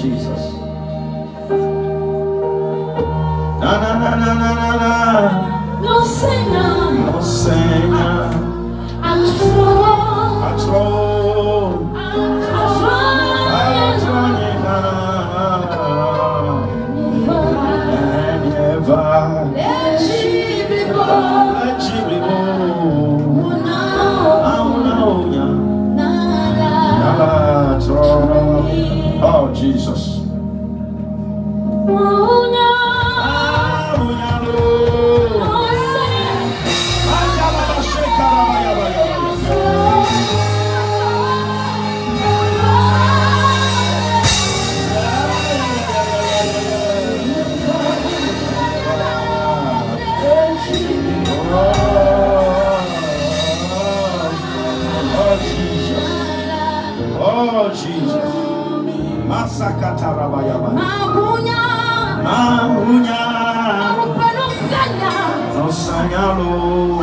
Jesus. Na na na na na na na. No Senhor. No Senhor. Atro. Oh, Jesus. Oh, Jesus. Masakatarabayaba. Mahunya. No Sanyalo.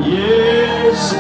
Yes,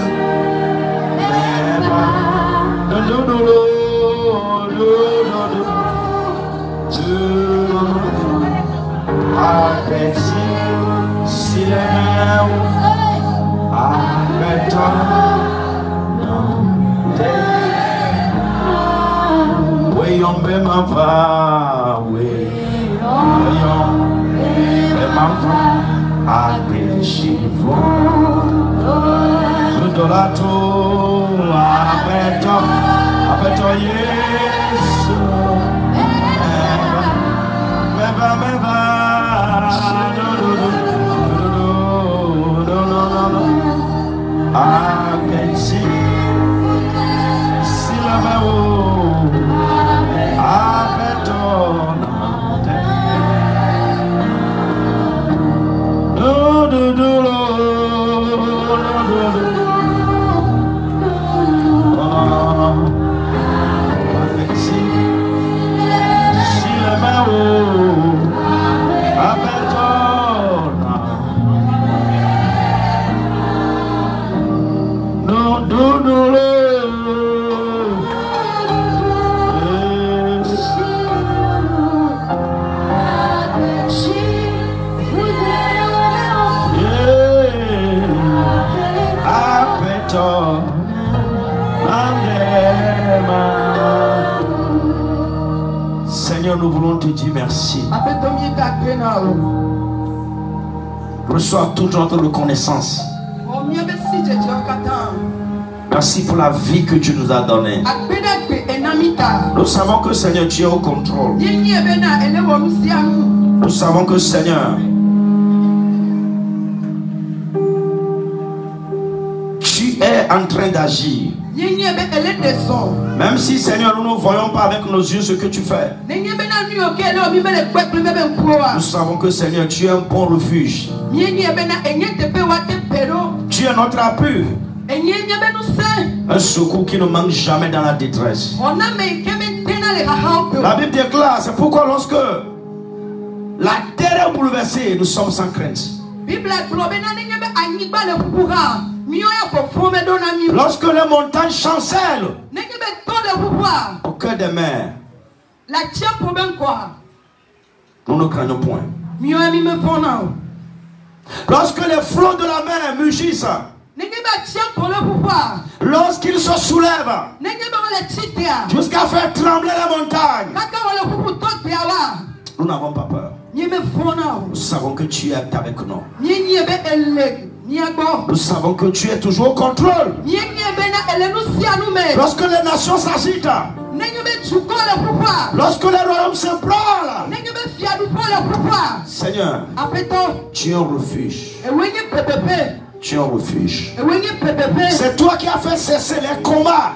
Seigneur, nous voulons te dire merci. Reçois toute notre reconnaissance. Merci pour la vie que tu nous as donnée. Nous savons que Seigneur, tu es au contrôle. Nous savons que Seigneur, tu es en train d'agir. Même si Seigneur, nous ne voyons pas avec nos yeux ce que tu fais. Nous savons que Seigneur, tu es un bon refuge. Tu es notre appui. Un secours qui ne manque jamais dans la détresse. La Bible déclare, c'est pourquoi lorsque la terre est bouleversée, nous sommes sans crainte. Lorsque les montagnes chancellent au cœur des mers, nous ne craignons point. Lorsque les flots de la mer mugissent, lorsqu'ils se soulèvent jusqu'à faire trembler les montagnes, nous n'avons pas peur. Nous savons que tu es avec nous. Nous savons que tu es toujours au contrôle. Lorsque les nations s'agitent, lorsque les royaumes s'ébranlent, Seigneur, tu es un refuge. Tu es un refuge. C'est toi qui as fait cesser les combats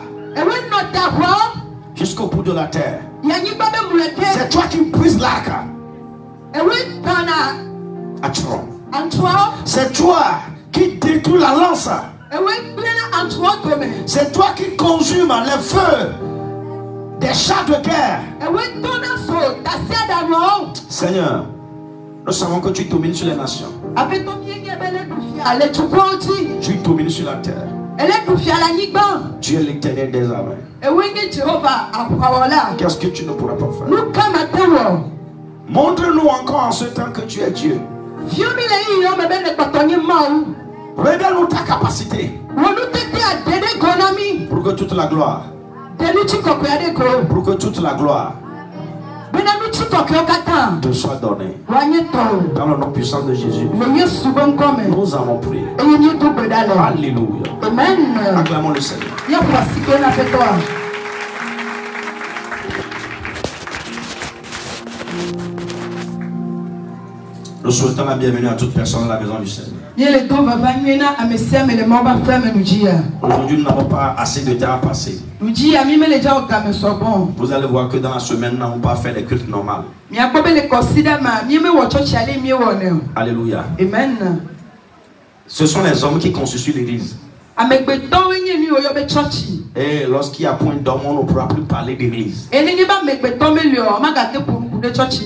jusqu'au bout de la terre. C'est toi qui brises l'arc. C'est toi qui détruis la lance. C'est toi qui consumes les feux des chars de guerre. Seigneur, nous savons que tu domines sur les nations. Tu domines sur la terre. Tu es l'Éternel des armées. Qu'est-ce que tu ne pourras pas faire? Montre-nous encore en ce temps que tu es Dieu. Révèle-nous ta capacité pour que toute la gloire, te soit donnée. Dans le nom puissant de Jésus, nous allons prier. Alléluia. Acclamons le Seigneur. Nous souhaitons la bienvenue à toute personne à la maison du Seigneur. Aujourd'hui, nous n'avons pas assez de temps à passer. Vous allez voir que dans la semaine, nous n'avons pas fait les cultes normales. Alléluia. Amen. Ce sont les hommes qui constituent l'église. Et lorsqu'il y a point d'homme, on ne pourra plus parler d'église.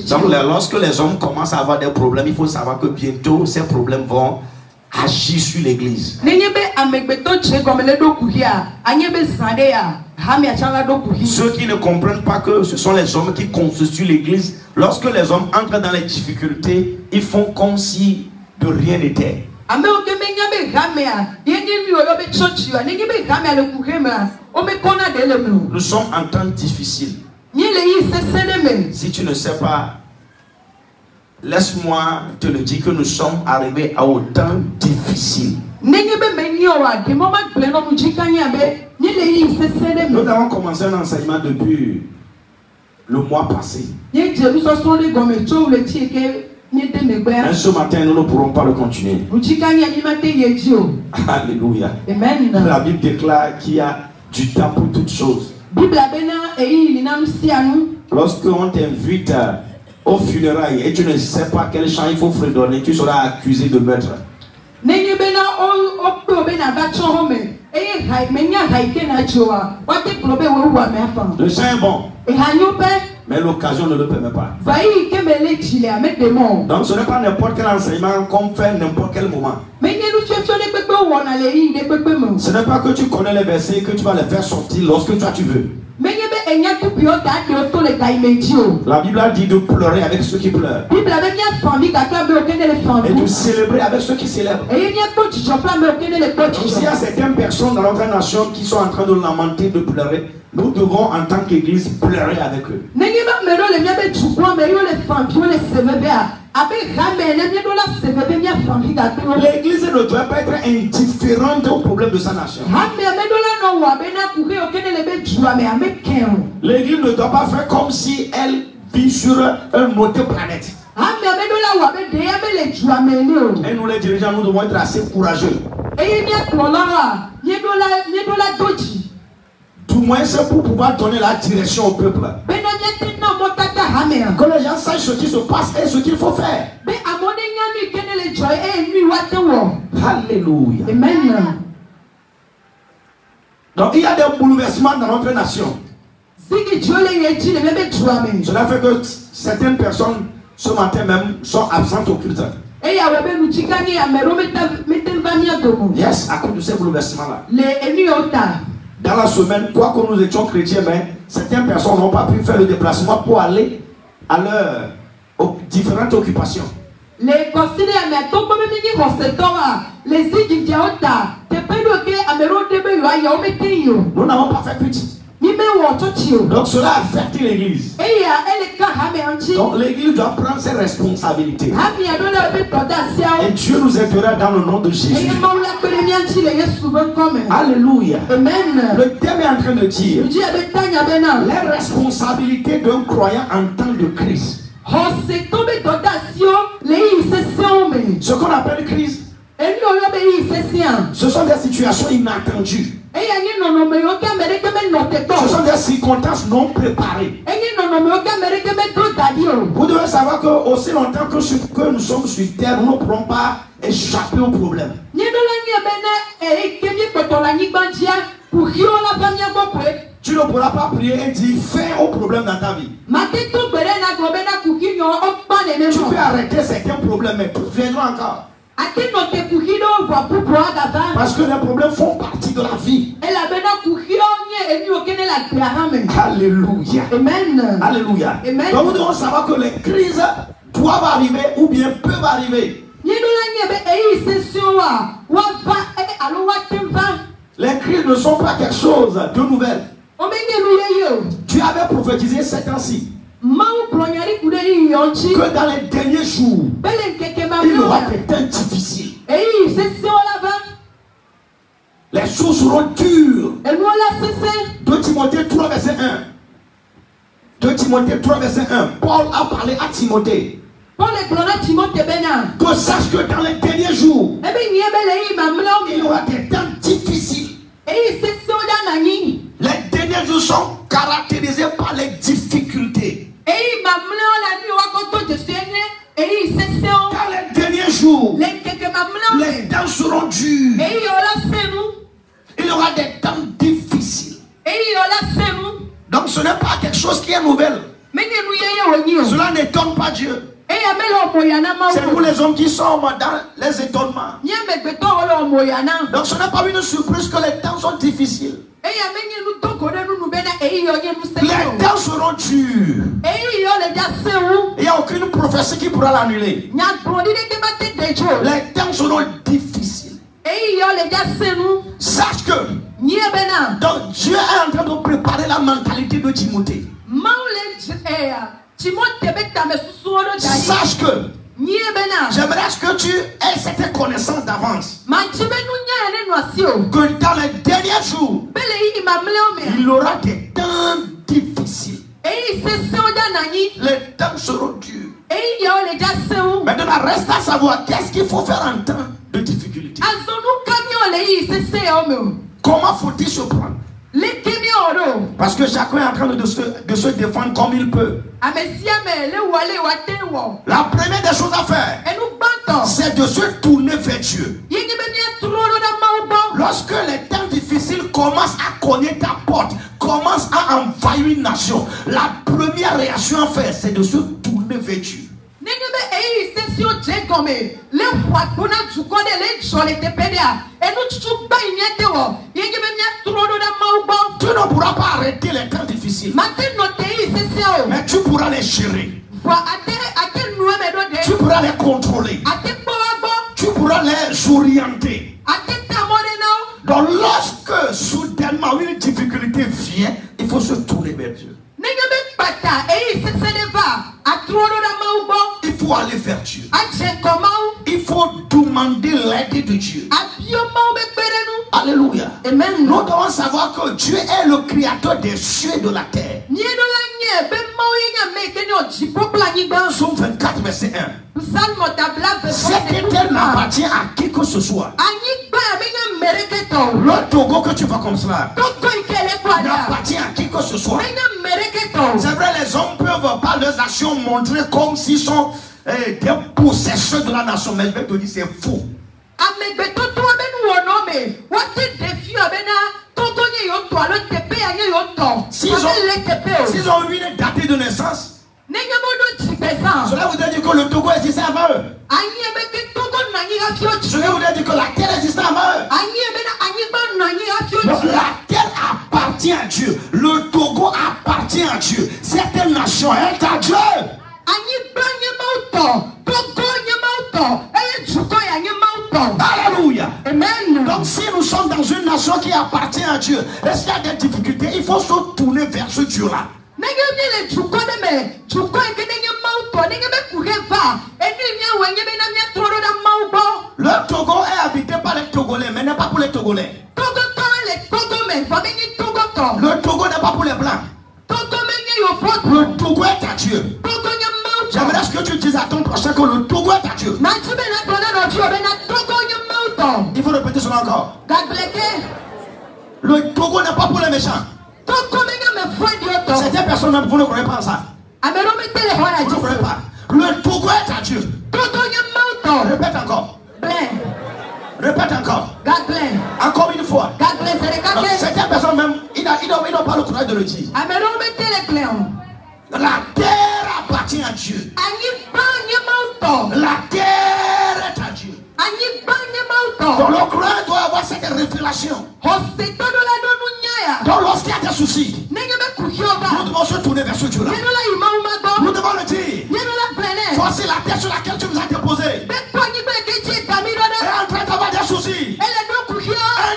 Donc lorsque les hommes commencent à avoir des problèmes, il faut savoir que bientôt ces problèmes vont agir sur l'église. Ceux qui ne comprennent pas que ce sont les hommes qui constituent l'église, lorsque les hommes entrent dans les difficultés, ils font comme si de rien n'était. Nous sommes en temps difficile. Si tu ne sais pas, laisse-moi te le dire que nous sommes arrivés à un temps difficile. Nous avons commencé un enseignement depuis le mois passé. Mais ce matin, nous ne pourrons pas le continuer. Alléluia. Amen. La Bible déclare qu'il y a du temps pour toutes choses. Lorsqu'on t'invite au funérailles et tu ne sais pas quel chant il faut fredonner, tu seras accusé de meurtre. Le chant est bon, mais l'occasion ne le permet pas. Donc ce n'est pas n'importe quel enseignement qu'on fait n'importe quel moment. Ce n'est pas que tu connais les versets que tu vas les faire sortir lorsque toi tu veux. La Bible a dit de pleurer avec ceux qui pleurent et de célébrer avec ceux qui célèbrent. Donc s'il y a certaines personnes dans notre nation qui sont en train de lamenter, de pleurer, nous devons en tant qu'église pleurer avec eux. L'église ne doit pas être indifférente aux problèmes de sa nation. L'église ne doit pas faire comme si elle vit sur une autre planète. Et nous les dirigeants, nous devons être assez courageux. Du moins c'est pour pouvoir donner la direction au peuple. Que les gens sachent ce qui se passe et ce qu'il faut faire. Alléluia. Amen. Donc il y a des bouleversements dans notre nation. Cela fait que certaines personnes ce matin même sont absentes au culte. Yes, à cause de ces bouleversements-là. Dans la semaine, quoi que nous étions chrétiens, mais certaines personnes n'ont pas pu faire le déplacement pour aller à leurs différentes occupations. Nous n'avons pas fait petit. Donc cela affecte l'église. Donc l'église doit prendre ses responsabilités. Et Dieu nous aidera dans le nom de Jésus. Alléluia. Amen. Le thème est en train de dire les responsabilités d'un croyant en temps de crise. Ce qu'on appelle crise, ce sont des situations inattendues. Ce sont des circonstances non préparées. Vous devez savoir que aussi longtemps que nous sommes sur terre, nous ne pourrons pas échapper aux problèmes. Tu ne pourras pas prier et dire fin au problème dans ta vie. Tu peux arrêter certains problèmes, mais viendront encore. Parce que les problèmes font partie de la vie. Alléluia. Amen. Alléluia. Amen. Donc nous devons savoir que les crises doivent arriver ou bien peuvent arriver. Les crises ne sont pas quelque chose de nouvel. Tu avais prophétisé ces temps-ci que dans les derniers jours, il y aura des temps difficiles. Les choses seront dures. 2 Timothée 3 verset 1. 2 Timothée 3 verset 1. Paul a parlé à Timothée Que sache que dans les derniers jours, il y aura des temps difficiles. Les derniers jours sont caractérisés par les difficultés. Dans les derniers jours, les temps seront durs. Il y aura des temps difficiles. Donc ce n'est pas quelque chose qui est nouvelle. Cela n'étonne pas Dieu. C'est nous les hommes qui sommes dans les étonnements. Donc ce n'est pas une surprise que les temps sont difficiles. Les temps seront durs. Il n'y a aucune prophétie qui pourra l'annuler. Les temps seront difficiles. Sache que donc Dieu est en train de préparer la mentalité de Timothée. Sache que j'aimerais que tu aies cette connaissance d'avance. Que dans les derniers jours, il y aura des temps difficiles. Les temps seront durs. Maintenant, reste à savoir qu'est-ce qu'il faut faire en temps de difficulté. Comment faut-il se prendre? Parce que chacun est en train de se défendre comme il peut. La première des choses à faire, c'est de se tourner vers Dieu. Lorsque les temps difficiles commencent à cogner ta porte, commencent à envahir une nation, la première réaction à faire, c'est de se tourner vers Dieu. Tu ne pourras pas arrêter les temps difficiles, mais tu pourras les gérer. Tu pourras les contrôler. Tu pourras les orienter. Donc lorsque soudainement une difficulté vient, il faut se tourner vers Dieu. Il faut aller vers Dieu. Il faut demander l'aide de Dieu. Alléluia. Nous devons savoir que Dieu est le créateur des cieux et de la terre. Psaume 24 verset 1. Cette terre n'appartient à qui que ce soit. Le Togo que tu vois comme cela n'appartient à qui que ce soit. C'est vrai, les hommes peuvent par leurs actions montrer comme s'ils sont des possesseurs de la nation. Mais je vais te dire, c'est faux. S'ils ont eu une date de naissance, cela voudrait dire que le Togo existait avant eux. Cela voudrait dire que la terre existait avant eux. Donc la terre appartient à Dieu. Le Togo appartient à Dieu. Cette nation est à Dieu. Alléluia. Amen. Donc si nous sommes dans une nation qui appartient à Dieu, et s'il y a des difficultés, il faut se tourner vers ce Dieu-là. Le Togo est habité par les Togolais, mais n'est pas pour les Togolais. Le Togo n'est pas pour les Blancs. Le Togo est à Dieu. J'aimerais que tu dises à ton prochain que le Togo est à Dieu. Il faut répéter cela encore. Le Togo n'est pas pour les méchants. Certaines personnes, vous ne croyez pas à ça. Vous ne croyez pas. Le Togo est à Dieu. Répète encore. Répète encore. Encore une fois. Donc, certaines personnes même, ils n'ont pas le courage de le dire. La terre appartient à Dieu. La terre est à Dieu. Donc le croyant doit avoir cette révélation. Donc lorsqu'il y a des soucis, nous devons se tourner vers ce Dieu-là. Nous devons le dire. Voici la terre sur laquelle tu nous as déposé. Et en train d'avoir des soucis.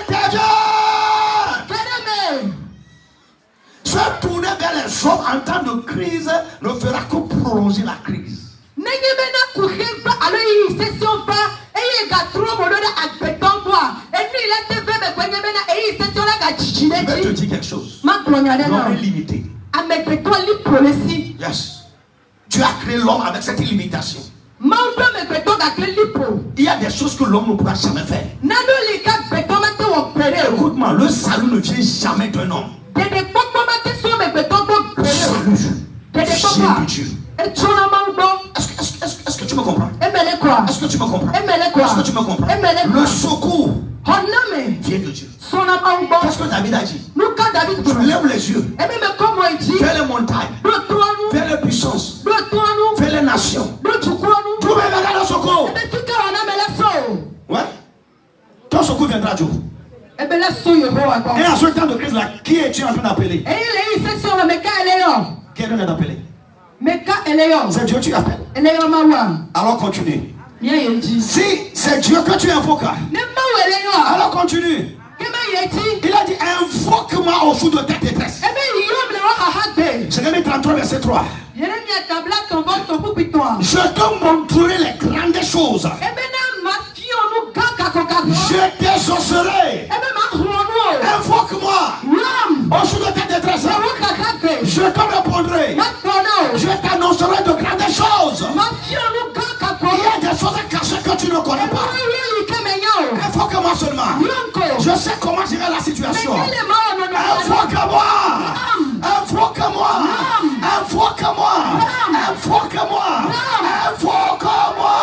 Interviens. Se tourner vers les hommes en temps de crise ne fera que prolonger la crise. Je vais te dire quelque chose. L'homme est limité. Yes. Tu as créé l'homme avec cette limitation. Il y a des choses que l'homme ne pourra jamais faire. Écoute-moi, le salut ne vient jamais d'un homme. Le salut vient de Dieu. Est-ce que tu me comprends? Est-ce que tu me comprends? Est-ce que tu me comprends? Le secours vient de Dieu. Qu'est-ce que David a dit? Tu lèves les yeux vers les montagnes, vers les puissances, vers les nations. Tu me le secours. Ouais. Ton secours viendra Dieu. Et à ce temps de crise là, qui es-tu en train d'appeler? Qui est en train d'appeler? C'est Dieu que tu appelles. Alors continue. Si c'est Dieu que tu invoques, alors continue. Il a dit invoque-moi au jour de ta détresse. Jérémie 33 verset 3. Je te montrerai les grandes choses. Je t'exaucerai. Invoque-moi au jour de ta détresse. Je te répondrai. Je t'annoncerai de grandes choses. Il y a des choses cachées que tu ne connais pas. Invoque-moi seulement. Je sais comment gérer la situation. Invoque-moi. Invoque-moi. Invoque-moi. Invoque-moi. Invoque-moi.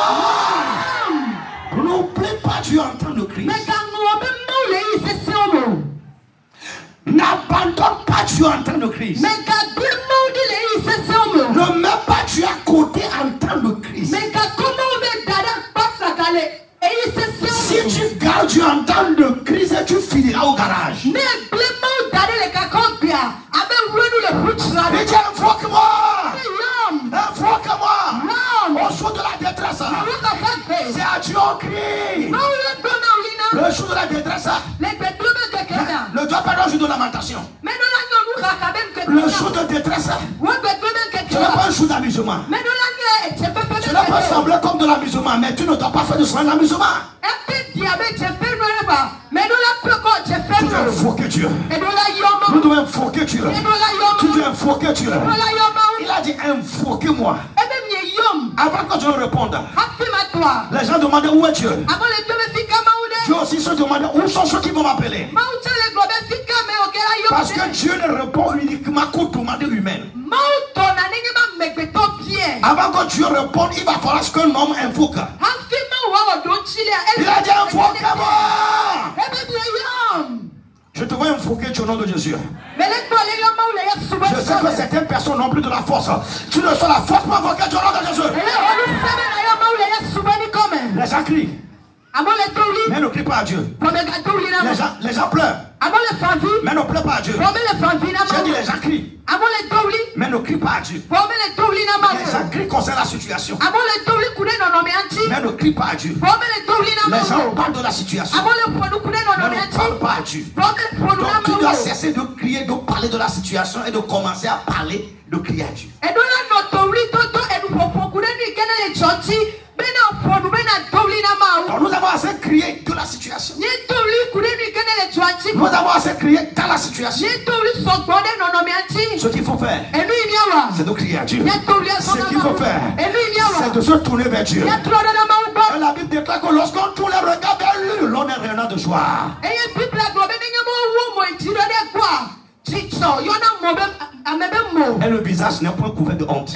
N'oublie pas, tu es en train de crier. N'abandonne pas, tu es en train de crier. Ne mets pas, tu es à côté en train de crier. Si tu gardes, tu es en train de crier, tu finiras au garage. Il dit invoque-moi. Invoque-moi. Au jour de la détresse. C'est à Dieu on crie. Le jour de la détresse. Le doigt pas le jour de lamentation. Le jour de détresse. Ce n'est pas un jour d'amusement. Tu n'as pas semblé comme de l'amusement, mais tu ne dois pas faire de soin d'amusement. Tu dois invoquer Dieu. Nous devons invoquer Dieu. Tu dois invoquer Dieu. Il a dit invoquez-moi. Avant que Dieu réponde, les gens demandaient où est Dieu. Dieu aussi se demandait où sont ceux qui vont m'appeler. Parce que Dieu ne répond uniquement qu'aux demandes humaines. Avant que Dieu réponde, il va falloir qu'un homme invoque. Il a dit invoque-moi. Je te vois invoquer Dieu au nom de Jésus. Je sais que certaines personnes n'ont plus de la force. Tu ne sois la force pour invoquer Dieu au nom de Jésus. Les gens crient. Mais ne crie pas à Dieu. Les gens pleurent. Mais ne pleure pas à Dieu. J'ai dit les gens crient. Mais ne crie pas à Dieu. Les gens crient concernant la situation. Mais ne crie pas à Dieu. Les gens parlent de la situation. Mais ne parle pas à Dieu. Donc tu dois cesser de crier, de parler de la situation et de commencer à parler, de crier à Dieu. Donc nous avons assez crié de la situation. Nous avons assez crié dans la situation. Ce qu'il faut faire, c'est de crier à Dieu. Ce qu'il faut faire, c'est de se tourner vers Dieu. Et la Bible déclare que lorsqu'on tourne le regard vers lui, l'on est réellement de joie. Et le visage n'est point couvert de honte.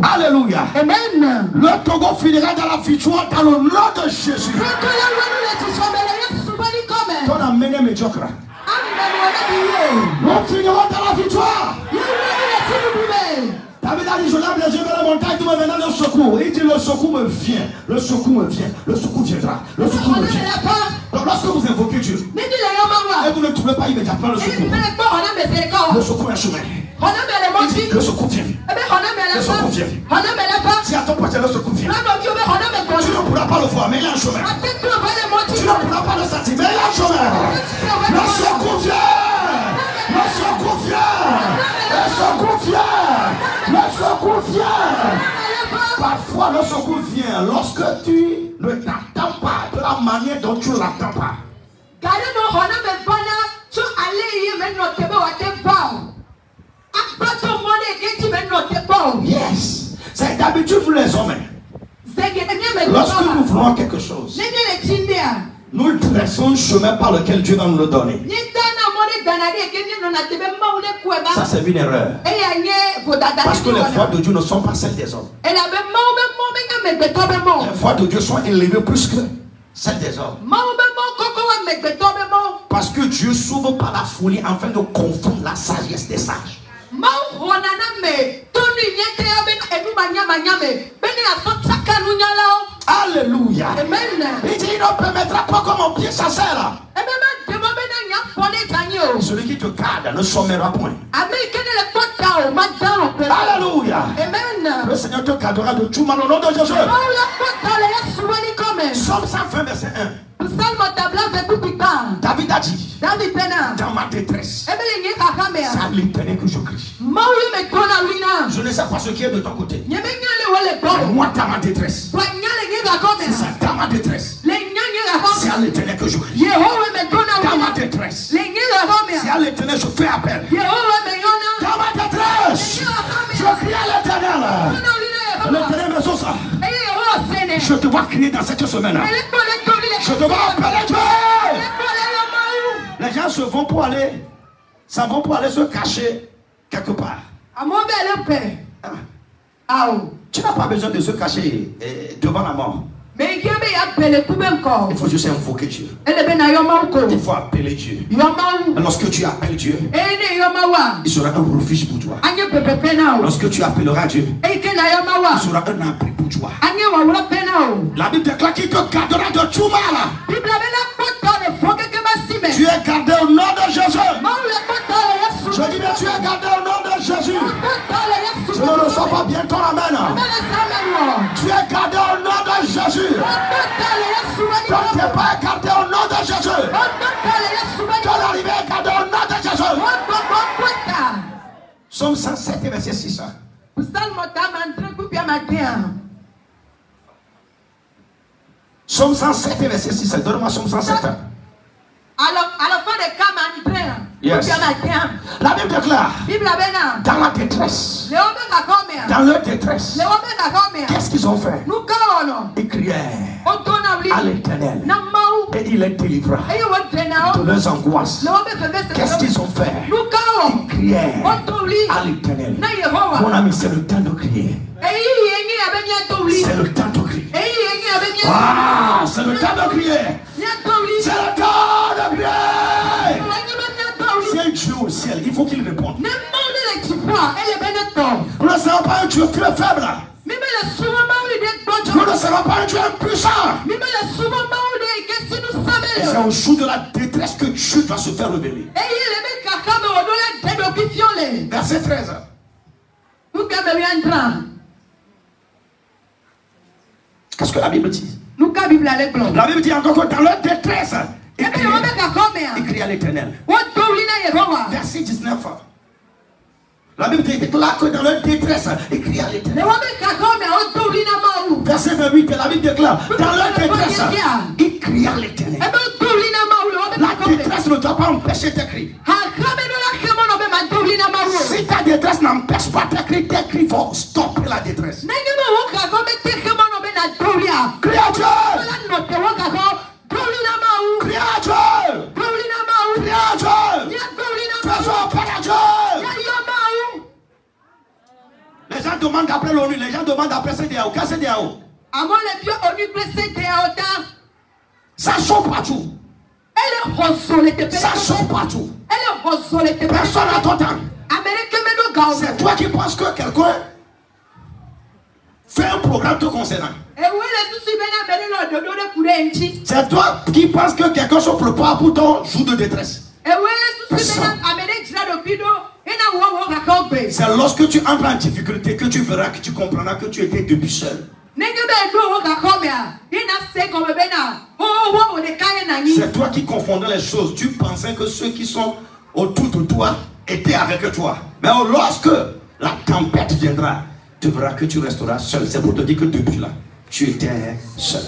Alléluia. Amen. Le Togo finira dans la victoire dans le nom de Jésus. Ton amené médiocre. Nous finirons dans la victoire. David a dit, je lève les yeux vers la montagne, tout me venant le secours. Il dit, le secours me vient, le secours me vient, le secours viendra, le secours me vient. Donc lorsque vous invoquez Dieu, et vous ne trouvez pas immédiatement le secours est chemin. Le secours vient. Le secours vient. Si à ton prochain le secours vient, tu ne pourras pas le voir, mais il y a un chemin. Tu ne pourras pas le sentir, mais il y a un chemin. Le secours vient. Le secours vient. Le secours vient. Le secours vient. Parfois le secours vient lorsque tu ne t'attends pas de la manière dont tu ne l'attends pas. nous les hommes, lorsque nous voulons quelque chose, nous dressons le chemin par lequel Dieu va nous le donner. Ça, c'est une erreur. Parce que les voies de Dieu ne sont pas celles des hommes. Les voies de Dieu sont élevées plus que celles des hommes. Parce que Dieu s'ouvre par la folie afin de confondre la sagesse des sages. Alléluia. Il dit il ne permettra pas que mon pied s'assère. Celui qui te garde ne sommera point. Alléluia. Le Seigneur te gardera de tout mal au nom de Jésus. Psaume 120 verset 1. David a dit, dans ma détresse, c'est à l'Éternel que je crie. Je ne sais pas ce qui est de ton côté. Mais moi, dans ma détresse, c'est ça, dans ma détresse, c'est à l'Éternel que je crie. Dans ma détresse, c'est à l'Éternel que je fais appel. Dans ma détresse, je crie à l'Éternel. L'Éternel me sauve ça. Je te vois crier dans cette semaine. Je te vois appeler Dieu. Les gens se vont pour aller, se cacher quelque part. Tu n'as pas besoin de se cacher devant la mort. Il faut juste invoquer Dieu. Il faut appeler Dieu. Lorsque tu appelles Dieu, il sera un refuge pour toi. Lorsque tu appelleras Dieu, il sera un abri pour toi. La Bible déclare qu'il te gardera de tout mal. Tu es gardé au nom de Jésus. Je dis bien tu es gardé au nom de Jésus. Je ne reçois pas bien ton amen. Tu es gardé au nom de Jésus. Ton départ est gardé au nom de Jésus. Ton arrivée est gardée au nom de Jésus. Psaume 107 verset 6. Psaume 107 verset 6. Donne-moi Psaume 107. Yes. La Bible déclare dans la détresse, dans leur détresse, qu'est-ce qu'ils ont fait? Ils criaient à l'Éternel et il les délivra de leurs angoisses. Qu'est-ce qu'ils ont fait? Ils criaient à l'Éternel. Mon ami, c'est le temps de crier. C'est le temps de crier. Wow, c'est le temps de crier. C'est le temps de crier. C'est un Dieu au ciel, il faut qu'il réponde. Nous ne serons pas un Dieu très faible. Nous ne serons pas un Dieu impuissant. C'est au jour de la détresse que Dieu doit se faire révéler. Verset 13. Qu'est-ce que la Bible dit? La Bible dit encore que dans leur détresse, il crie à l'Éternel. Verset 19. La Bible déclare que dans leur détresse, il crie à l'Éternel. Verset 28, la Bible déclare dans leur détresse, il crie à l'Éternel. La détresse ne doit pas empêcher tes cris. Si ta détresse n'empêche pas tes cris vont stopper la détresse. Crie à Dieu. Crie à Dieu. Crie à Dieu. Faisons appel à Dieu. Les gens demandent d'appeler l'ONU, les gens demandent d'appeler CEDEAO. Qu'est-ce que CEDEAO? Ça sort partout. Ça sort partout. Personne n'a ton temps. C'est toi qui penses que quelqu'un fait un programme te concernant. C'est toi qui penses que quelqu'un se prépare pour ton jour de détresse. C'est lorsque tu entres en difficulté que tu verras, que tu comprendras que tu étais depuis seul. C'est toi qui confondais les choses. Tu pensais que ceux qui sont autour de toi étaient avec toi. Mais lorsque la tempête viendra, tu verras que tu resteras seul. C'est pour te dire que depuis là, tu étais seul.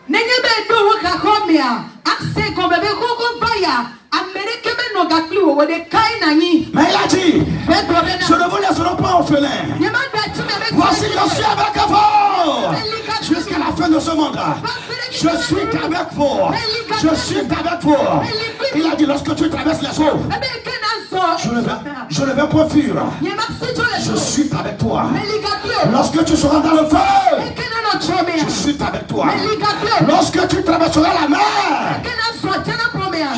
Mais il a dit, je ne vous laisserai pas orphelin. Voici, je suis avec vous. jusqu'à la fin de ce mandat. Je suis avec vous. Je suis avec vous. Il a dit lorsque tu traverses les eaux, je ne vais pas fuir. Je suis avec toi. Lorsque tu seras dans le feu, je suis avec toi. Lorsque tu traverseras la mer,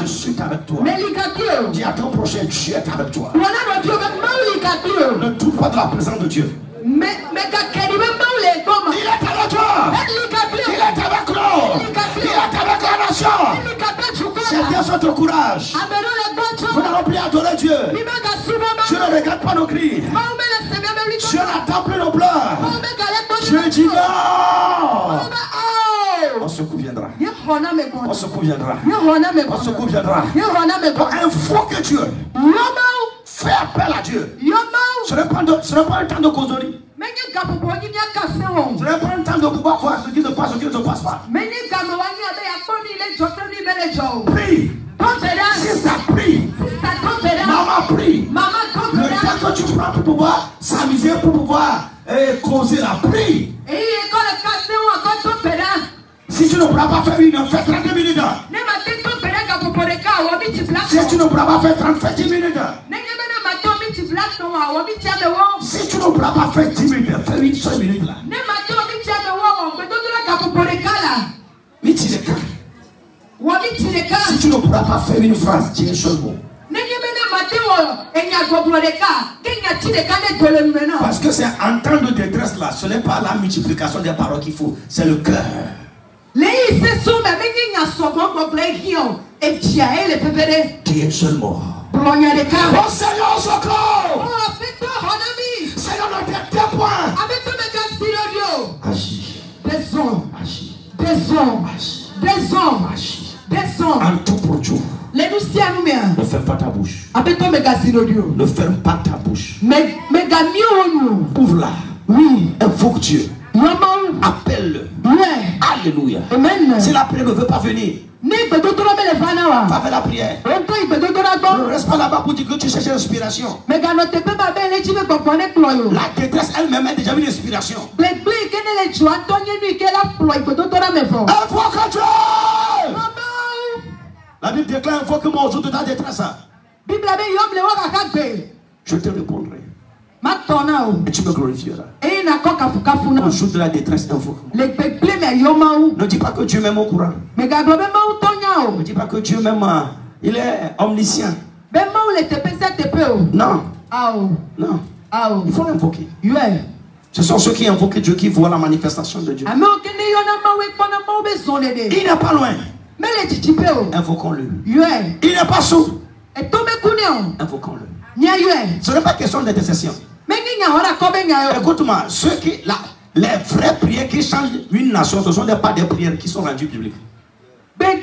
je suis avec toi. Dis à ton prochain, Dieu est avec toi. Ne doute pas de la présence de Dieu. Il est avec toi. Il est avec nous. Il est avec la nation. C'est bien notre courage. Nous n'allons plus adorer Dieu. Je ne regarde pas nos cris. Je n'attends plus nos pleurs. Je dis non. On se souviendra. On se souviendra. On se souviendra. Invoque Dieu. Fais appel à Dieu. Ce n'est pas un temps de causerie. Ce n'est pas un temps de pouvoir voir ce qui se passe, ce qui ne se passe pas. Prie. Si ça prie. Maman prie. Le temps que tu prends pour pouvoir s'amuser, pour pouvoir causer la prie. Si tu ne pourras pas faire une, fais 30 minutes. Si tu ne pourras pas faire 30, fais 10 minutes. Si tu ne pourras pas faire 10 minutes, fais 8 seule minutes là. Si tu ne pourras pas faire une phrase, dis un seul mot. Parce que c'est en temps de détresse là, ce n'est pas la multiplication des paroles qu'il faut, c'est le cœur. Dis un seul mot. Oh Seigneur, au secours! Seigneur, ne t'es point! Agis. Descends. En tout pour Dieu. Ne ferme pas ta bouche. Ne ferme pas ta bouche. Ouvre-la. Oui. Invoque Dieu. Appelle-le. Alléluia. Si la prière ne veut pas venir, va faire la prière. Ne reste pas là-bas pour dire que tu cherches l'inspiration. La détresse elle-même a déjà une inspiration. Invoque Dieu. La Bible déclare invoque-moi au jour de ta détresse. Je te répondrai. Et tu me glorifieras. Au jour de la détresse, invoque-moi. Ne dis pas que Dieu m'aime au courant. Ne dis pas que Dieu m'aime. Il est omniscient. Non. Non. Il faut l'invoquer. Ce sont ceux qui invoquent Dieu qui voient la manifestation de Dieu. Il n'est pas loin. Invoquons-le. Il n'est pas sourd. Invoquons-le. Ce n'est pas question d'intercession. Écoute-moi, les vraies prières qui changent une nation, ce ne sont pas des prières qui sont rendues publiques. Les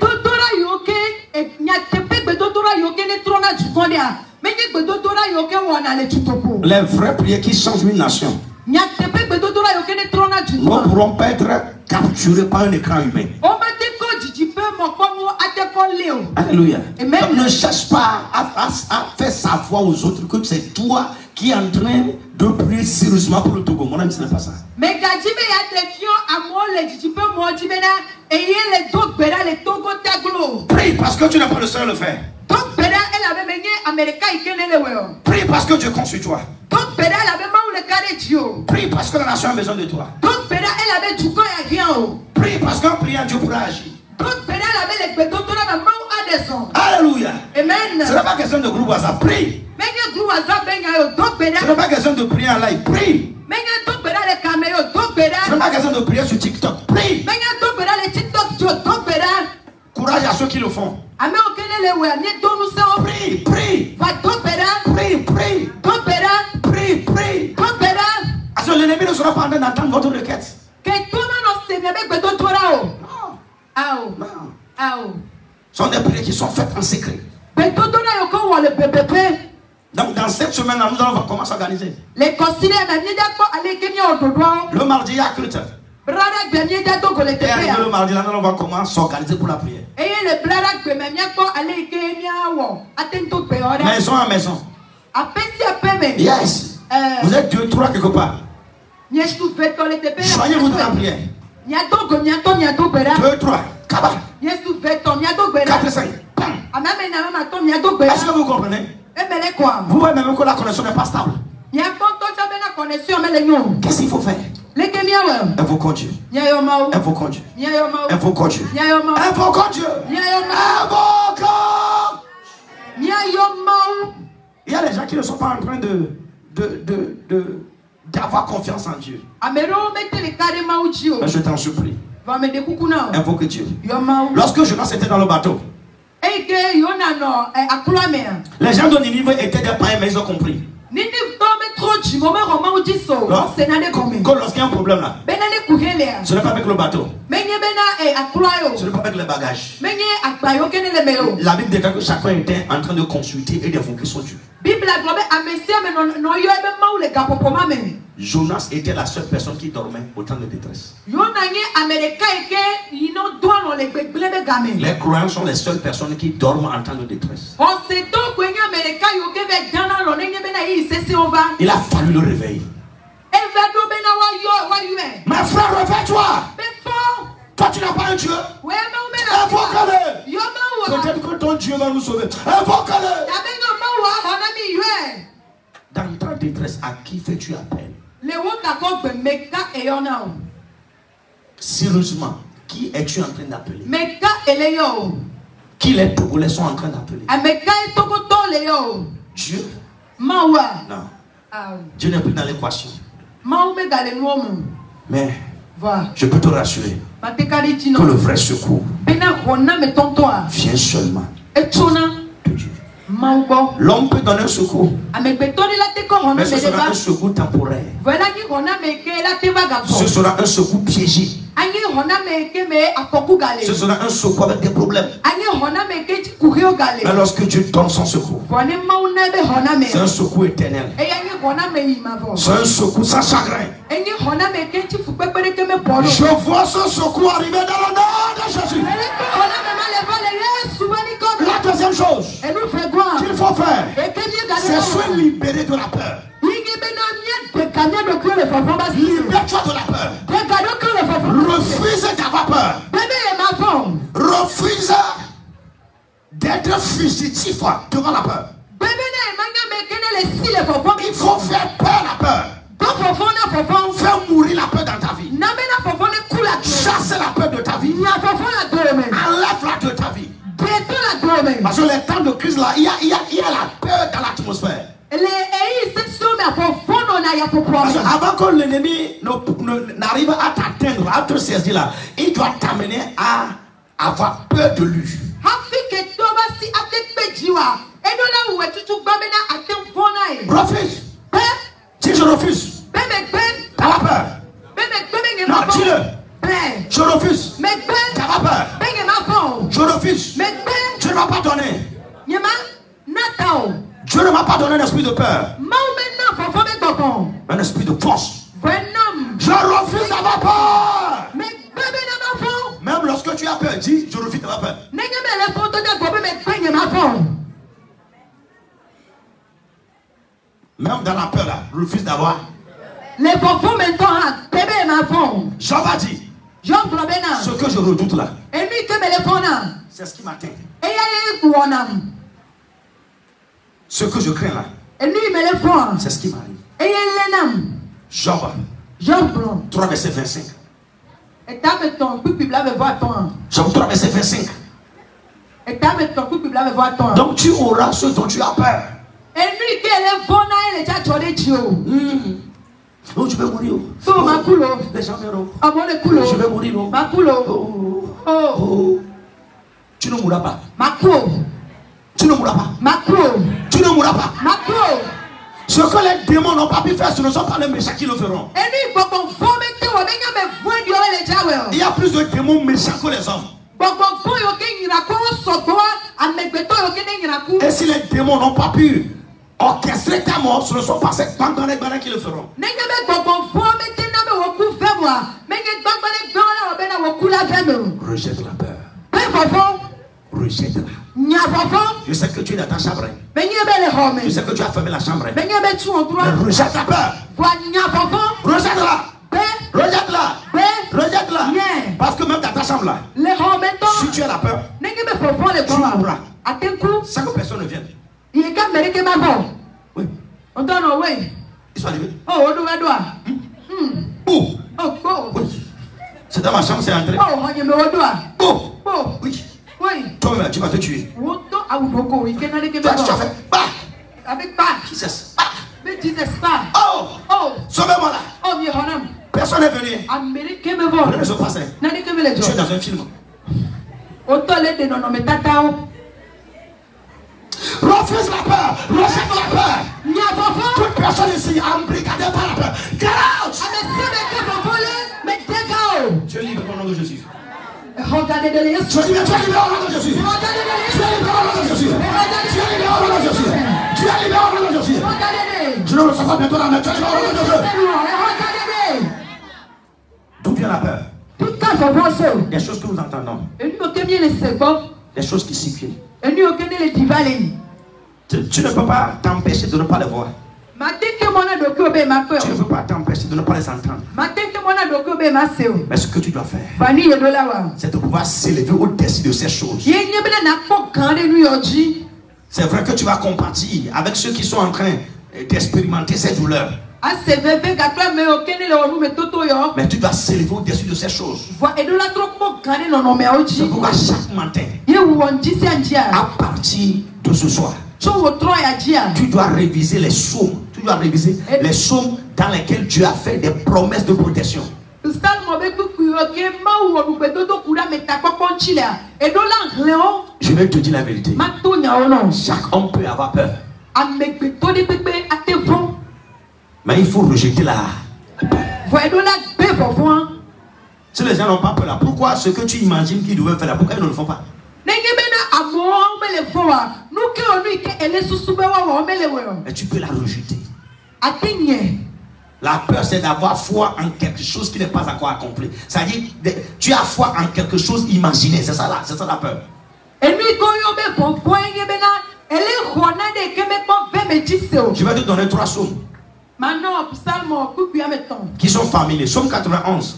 vraies prières qui changent une nation ne pourront pas être capturées par un écran humain. Alléluia. Donc, ne cherche pas à faire savoir aux autres que c'est toi qui es en train de prier sérieusement pour le Togo. Mon ami, ce n'est pas ça. Prie parce que tu n'es pas le seul à le faire. Prie parce que Dieu compte sur toi. Prie parce que la nation a besoin de toi. Prie parce qu'en priant Dieu pourra agir. Alléluia. Ce n'est pas question de groupe WhatsApp. Prie. Ce n'est pas question de prier en live. Prie. Ce n'est pas question de prier sur TikTok. Prie. Courage à ceux qui le font. Prie, prie. Prie. Parce que l'ennemi ne sera pas en train d'entendre votre requête. Ce sont des prières qui sont faites en secret. Donc dans cette semaine-là, nous allons commencer à organiser. Le mardi, il y a culte. Et le mardi, là, on va commencer à s'organiser pour la prière. Maison à maison. Yes. Vous êtes 2, 3 quelque part. Joignez-vous dans la prière. 2, 3, Kaba. 4, 5. Est-ce que vous comprenez? Vous voyez même que la connexion n'est pas stable. Qu'est-ce qu'il faut faire? Invoquons Dieu. Invoquons Dieu. Invoquons Dieu. Invoquons Dieu. Il y a des gens qui ne sont pas en train d'avoir confiance en Dieu. Mais je t'en supplie. Invoque Dieu. Lorsque Jonas était dans le bateau, les gens de Ninive étaient des païens, mais ils ont compris. Lorsqu'il y a un problème là, ce n'est pas avec le bateau, ce n'est pas avec les bagages. La Bible déclare que chacun était en train de consulter et d'invoquer son Dieu. Jonas était la seule personne qui dormait au temps de détresse. Les croyants sont les seules personnes qui dorment en temps de détresse. Il a fallu le réveiller. Mes frères, réveille-toi. Toi, tu n'as pas un Dieu. Invoque-le. Peut-être que ton Dieu va nous sauver. Invoque-le. Dans ta détresse, à qui fais-tu appel? Sérieusement, qui es-tu en train d'appeler? Qui les Togolais sont en train d'appeler? Dieu? Non. Dieu n'est plus dans l'équation. Mais je peux te rassurer que le vrai secours vient seulement de Dieu. L'homme peut donner un secours, mais ce sera un secours temporaire. Ce sera un secours piégé. Ce sera un secours avec des problèmes. Mais lorsque Dieu donne son secours, c'est un secours éternel. C'est un secours sans chagrin. Je vois ce secours arriver dans le nom de Jésus. La deuxième chose qu'il faut faire, c'est se libérer de la peur. Libère-toi de la peur. Refuse d'avoir peur. Refuse d'être fugitif devant la peur. Il faut faire peur la peur. Faire mourir la peur dans ta vie. Chasser la peur de ta vie. Enlève-la de ta vie. Parce que les temps de crise là, il y a la peur dans l'atmosphère. Parce que avant que l'ennemi n'arrive à t'atteindre, à te saisir là, il doit t'amener à avoir peur de lui. Refuse. Si je refuse, t'as la peur. Non, dis-le. Je refuse. T'as la peur. Je refuse. Tu ne m'as pas donné. Dieu ne m'a pas donné un esprit de peur. Un esprit de force. Je refuse d'avoir peur. Même lorsque tu as peur, dis je refuse d'avoir peur. Même dans la peur là, refuse d'avoir. Job a dit ce que je redoute là, c'est ce qui m'atteint. Ce que je crains là, c'est ce qui m'arrive. Job 3 verset 25. Job 3 verset 25. Donc tu auras ce dont tu as peur. Oh, tu veux mourir. Les gens verront. Je vais mourir. Tu ne mourras pas. Tu ne mourras pas. Tu ne mourras pas. Ce que les démons n'ont pas pu faire, ce ne sont pas les méchants qui le feront. Il y a plus de démons méchants que les hommes. Et si les démons n'ont pas pu orchestrer ta mort, ce ne sont pas ces bandits qui le feront. Rejette la peur. Rejette-la. Je sais que tu es dans ta chambre. Je sais que tu as fermé la chambre. Mais rejette la peur. Rejette-la. Rejette-la. Rejette-la. Sans que personne ne vienne. Il est quand même ma voix. Oui. On donne oui. Ils sont arrivés. Oh, on doit. Oh. Oh, oui. C'est dans ma chambre, c'est entré. Oh, on y me doit. Oh. Oh. Oui. Oui. Toi-même, tu vas te tuer. Toi, tu as fait. Bah. Avec pas. Jesus. Bah. Mais Jesus pas. Oh. Oh. Sauvez-moi là. Oh, mi honam. Personne n'est venu. Américain me voit. Ne se passe. Nani que me le Tu es dans un film. Otole de non me tatao. Refuse la peur. Rejette la peur. Toute personne ici embrigadée par la peur. Get out. Tu es libre au nom de Jésus. Regardez de l'Église. Tu es libre au nom de Jésus. Tu es libre au nom de Jésus. Tu es libre au nom de Jésus. Tu es libre au nom de Jésus. Je ne reçois pas bientôt la main. Tu es libre au nom de Jésus. D'où vient la peur? Des choses que nous entendons. Des choses qui circulent. Tu ne peux pas t'empêcher de ne pas les voir. Tu ne peux pas t'empêcher de ne pas les entendre. Mais ce que tu dois faire, c'est de pouvoir s'élever au-dessus de ces choses. C'est vrai que tu vas compatir avec ceux qui sont en train d'expérimenter ces douleurs. Mais tu dois s'élever au-dessus de ces choses. C'est pourquoi chaque matin, à partir de ce soir, tu dois réviser les psaumes. Tu dois réviser les psaumes dans lesquels Dieu a fait des promesses de protection. Je vais te dire la vérité. Chaque homme peut avoir peur. Mais il faut rejeter la peur. Si les gens n'ont pas peur là, pourquoi ce que tu imagines qu'ils devaient faire là, pourquoi ils ne le font pas? Mais tu peux la rejeter. La peur, c'est d'avoir foi en quelque chose qui n'est pas encore accompli. C'est-à-dire, tu as foi en quelque chose imaginé. C'est ça là, c'est ça la peur. Je vais te donner 3 psaumes qui sont familiers. Psaume 91.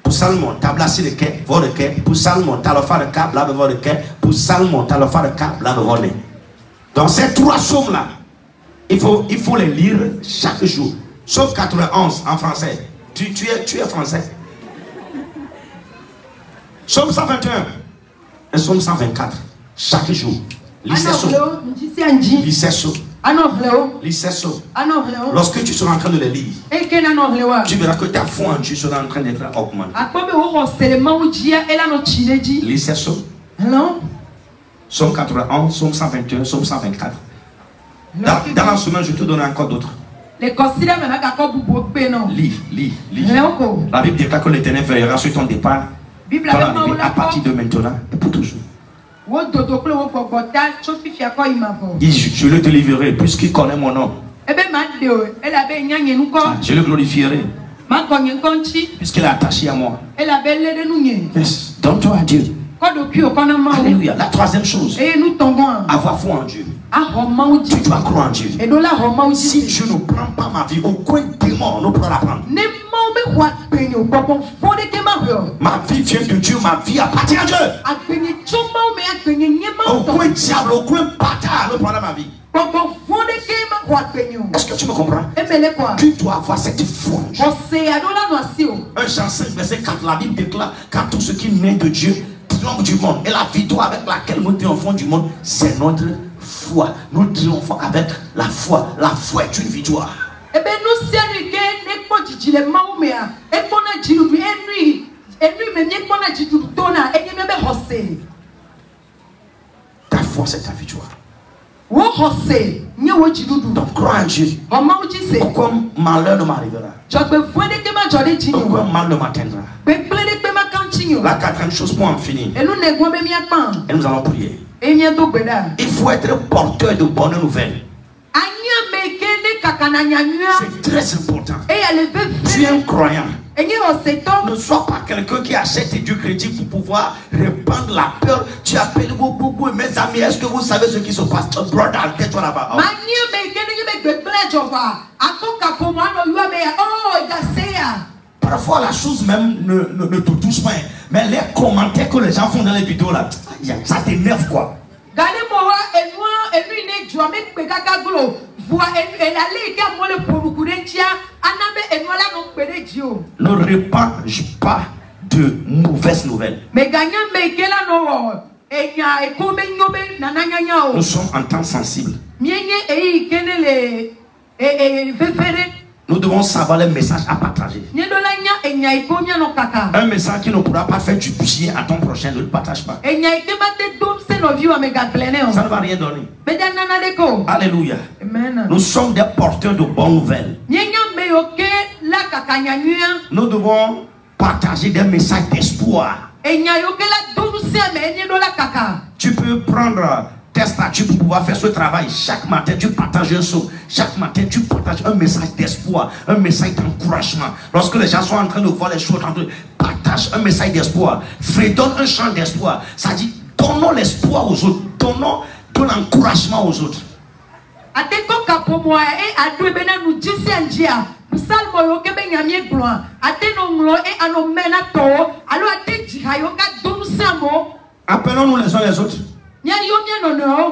Pour Salmon, tablasi le quai, vore quai, pour Salmon, talofa le cap, là devant le quai, pour Salmon, talofa le cap, là devant le. Dans ces 3 psaumes là, il faut les lire chaque jour. Sauf 91 en français. Tu es français. Psaume 121 et Psaume 124. Chaque jour. Lis ces psaumes. Lis ces psaumes. Lis ces psaumes. Lorsque tu seras en train de les lire, tu verras que ta foi en Dieu sera en train d'être augmentée. Lis ces psaumes. Psaume 91, Psaume 121, Psaume 124. Dans la semaine, je te donne encore d'autres. Lis. La Bible déclare que l'Éternel veillera sur ton départ, ton arrivée, à partir de maintenant et pour toujours. Je le délivrerai puisqu'il connaît mon nom. Je le glorifierai puisqu'il est attaché à moi. Yes. Donne-toi à Dieu. Alléluia. La 3e chose, avoir foi en Dieu. Tu dois croire en Dieu. Si Dieu ne prend pas ma vie, aucun démon ne pourra la prendre. Ma vie vient de Dieu, ma vie appartient à Dieu. Aucun diable, aucun bâtard ne prendra ma vie. Est-ce que tu me comprends? Tu dois avoir cette foi. 1 Jean 5, verset 4, la Bible déclare car tout ce qui naît de Dieu triomphe du monde. Et la victoire avec laquelle nous triomphons du monde, c'est notre foi. Nous triomphons avec la foi. La foi est une victoire. Ta foi, c'est ta victoire. Donc crois en Dieu. Aucun malheur ne m'arrivera. Aucun mal ne m'atteindra. La 4e chose pour en finir. Et nous allons prier. Il faut être porteur de bonnes nouvelles. C'est très important. Tu es un croyant. Ne sois pas quelqu'un qui achète du crédit pour pouvoir répandre la peur. Tu appelles beaucoup mes amis. Est-ce que vous savez ce qui se passe? Brother, tais-toi là-bas. Parfois la chose même ne te touche pas. Mais les commentaires que les gens font dans les vidéos là, ça t'énerve quoi. Ne répands pas de mauvaises nouvelles. Nous sommes en temps sensible. Nous devons savoir les messages à partager. Un message qui ne pourra pas faire du bien à ton prochain, ne le partage pas. Ça ne va rien donner. Alléluia. Nous sommes des porteurs de bonnes nouvelles. Nous devons partager des messages d'espoir. Tu peux prendre tes statuts pour pouvoir faire ce travail. Chaque matin, tu partages un saut. Chaque matin, tu partages un message d'espoir, un message d'encouragement. Lorsque les gens sont en train de voir les choses, partage un message d'espoir. Fredonne un chant d'espoir. Ça dit, donnons l'espoir aux autres. Donnons de l'encouragement aux autres. Appelons-nous les uns les autres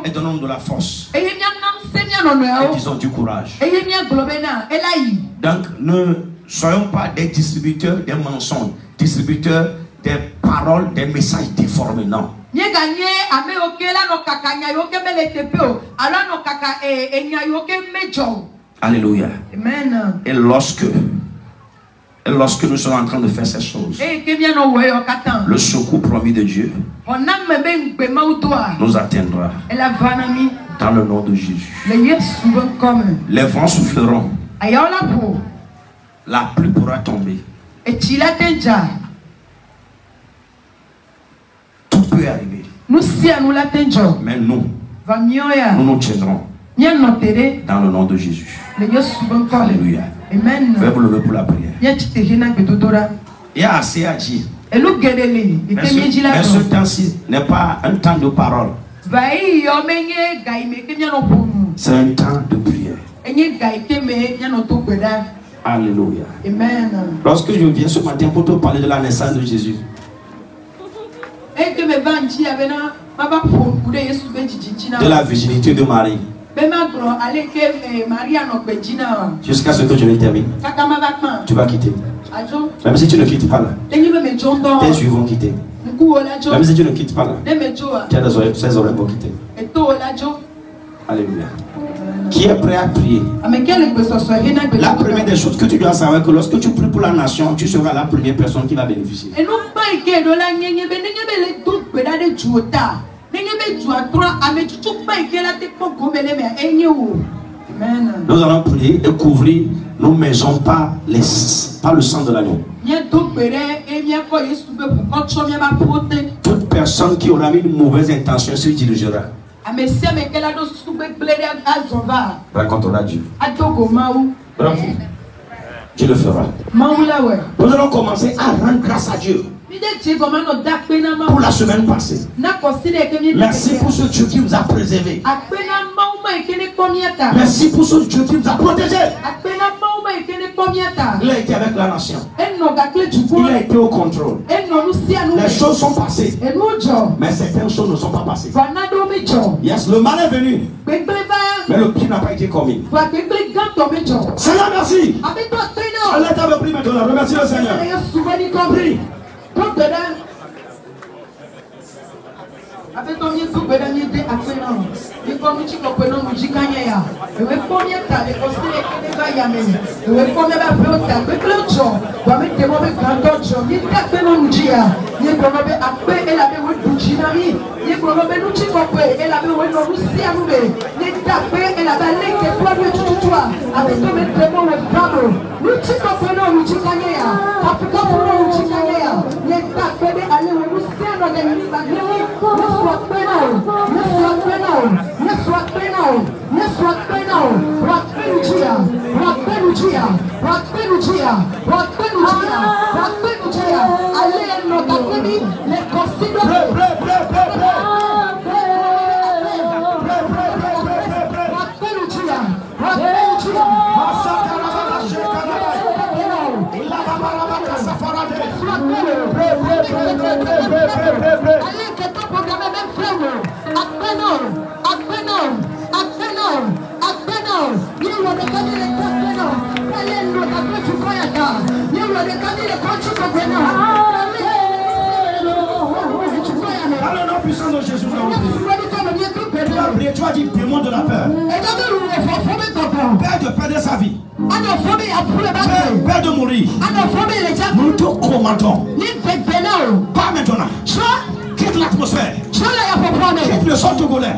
et donnons-nous de la force et disons du courage. Donc ne soyons pas des distributeurs des mensonges, distributeurs des paroles, des messages déformés, non. Alléluia. Amen. Et lorsque nous sommes en train de faire ces choses, le secours promis de Dieu nous atteindra dans le nom de Jésus. Les vents souffleront, la pluie pourra tomber, tout peut arriver, mais nous nous tiendrons dans le nom de Jésus. Alléluia. Amen. Veuillez vous lever pour la prière. Il y a assez à dire. Mais ce temps-ci n'est pas un temps de parole. C'est un temps de prière. Alléluia. Amen. Lorsque je viens ce matin pour te parler de la naissance de Jésus, de la virginité de Marie, jusqu'à ce que je le termine, tu vas quitter. Même si tu ne quittes pas là, tes yeux vont quitter. Même si tu ne quittes pas là, tes oreilles vont quitter. Alléluia. Qui est prêt à prier? La première des choses que tu dois savoir, que lorsque tu pries pour la nation, tu seras la première personne qui va bénéficier. Nous allons prier et couvrir nos maisons par le sang de l'agneau. Toute personne qui aura mis une mauvaise intention se dirigera. Racontera Dieu. Bravo. Dieu le fera. Nous allons commencer à rendre grâce à Dieu pour la semaine passée. Merci pour ce Dieu qui vous a préservé. Merci pour ce Dieu qui vous a protégé. Il a été avec la nation. Il a été au contrôle. Les choses sont passées, mais certaines choses ne sont pas passées. Yes, le mal est venu, mais le pire n'a pas été commis. Seigneur, merci. L'État me prie maintenant. Remercie le Seigneur. Prie. vas prier, tu vas dire démon de la peur. Peur de perdre sa vie. Peur de mourir. Nous te commandons. Pas maintenant. Quitte l'atmosphère. Quitte le sol togolais.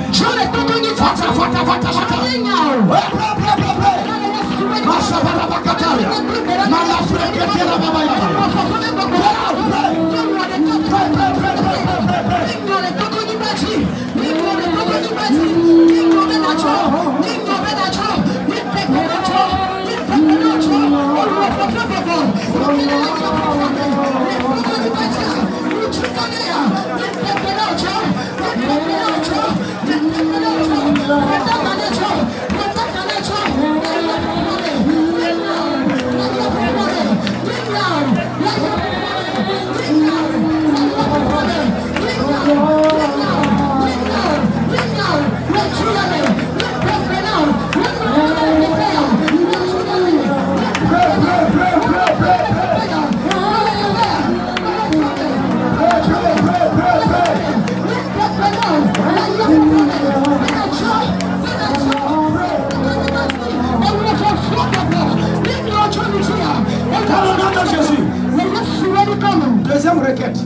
Deuxième requête.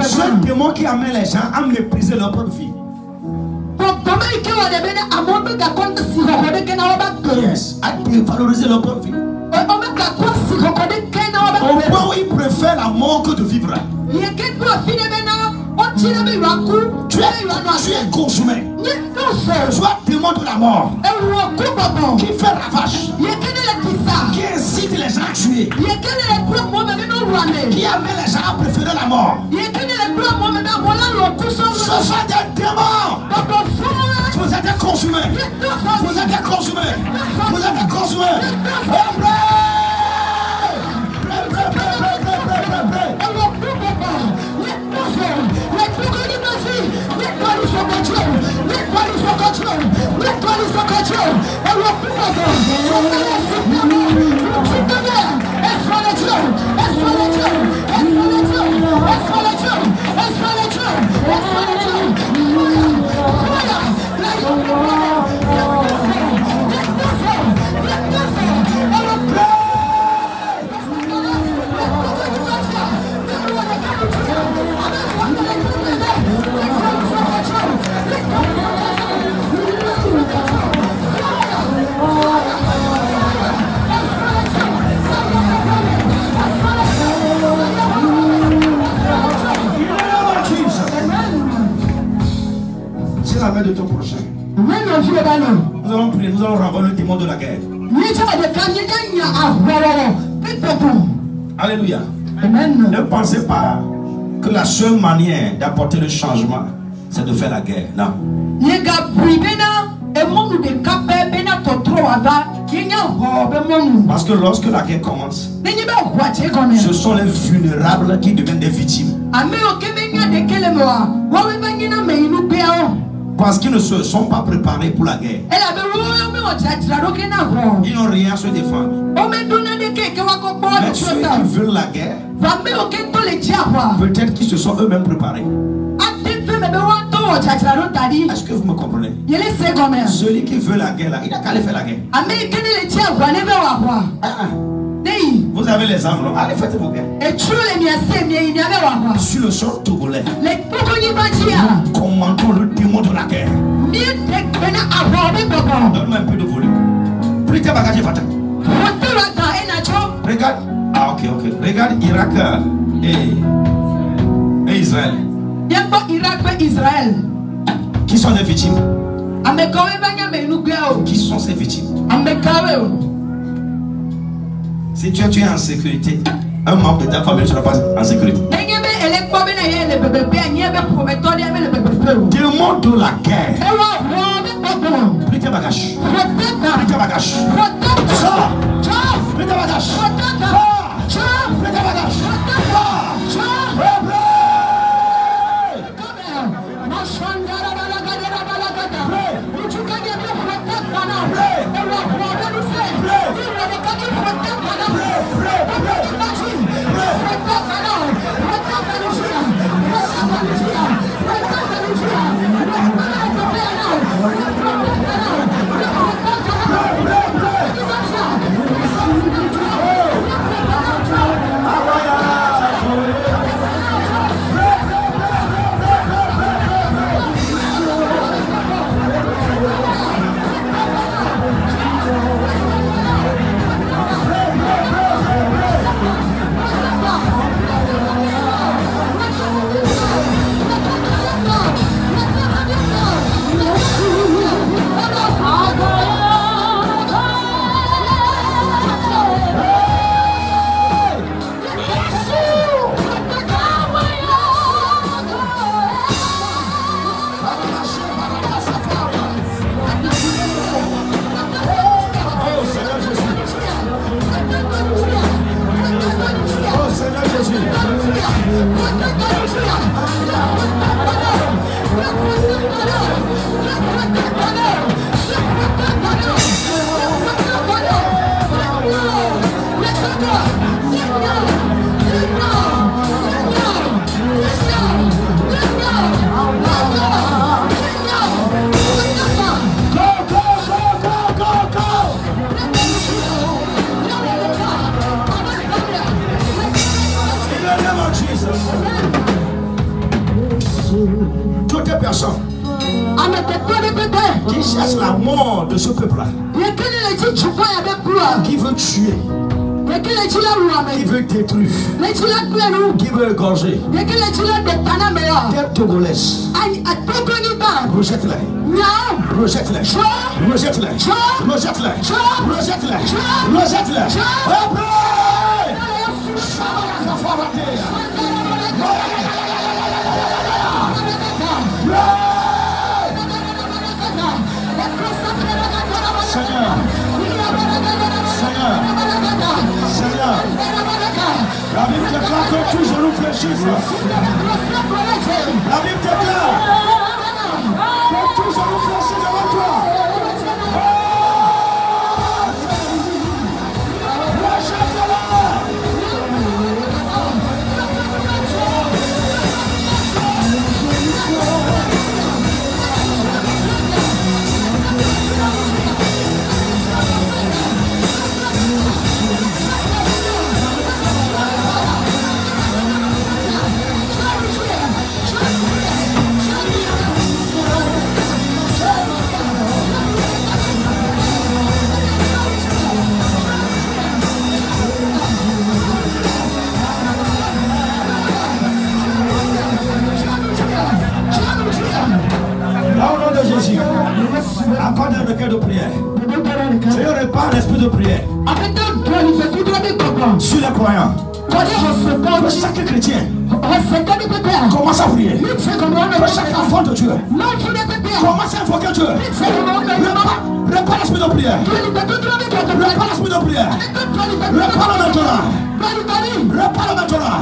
Ce démon qui amène les gens à mépriser leur propre vie. Yes, à dévaloriser leur propre vie. Au point où ils préfèrent la mort que de vivre. Tu es consumé. Soit démon de la mort qui fait ravage, qui incite les gens à tuer, qui amène les gens à préférer la mort. Ce sont des démons. Vous êtes consumés. Vous êtes consumés. Vous êtes consumés. C'est la main de ton prochain. Nous allons prier, nous allons renvoyer le démon de la guerre. Alléluia. Amen. Ne pensez pas que la seule manière d'apporter le changement, c'est de faire la guerre. Non. Parce que lorsque la guerre commence, ce sont les vulnérables qui deviennent des victimes. Parce qu'ils ne se sont pas préparés pour la guerre. Ils n'ont rien à se défendre. Mais ceux qui veulent la guerre, peut-être qu'ils se sont eux-mêmes préparés. Est-ce que vous me comprenez? Celui qui veut la guerre là, il n'a qu'à aller faire la guerre. Vous avez les armes, non? Allez, faites vos guerres. Sur le sol togolais, nous commandons le démon de la guerre. Donne-moi un peu de volume. Prie tes bagages, Fata. Regarde. Ah, ok. Regarde Irak et Israël. Qui sont des victimes? Qui sont ces victimes? Si tu es en sécurité, un membre de ta famille ne sera pas en sécurité. Démon de la guerre. Prie tes bagages. Prie tes bagages. Sors. Prie tes bagages. Sors. Prie tes bagages. personnes qui cherchent la mort de ce peuple-là, qui veut tuer, qui veut détruire, qui veut égorger, quelle Togolaise, rejette-les, rejette-les, rejette-les, rejette-les, rejette-les, rejette-les. Seigneur, Seigneur, Seigneur, la Bible déclare que tout genou fléchisse. La Bible déclare que tout genou fléchisse devant toi. Accorde un recueil de prière. Seigneur, répare l'esprit de prière sur les croyants. Pour chaque chrétien, commence à prier. Pour chaque enfant de Dieu, commence à invoquer Dieu. Répare l'esprit de prière. Répare l'esprit de prière. Répare-le maintenant. Répare-le maintenant.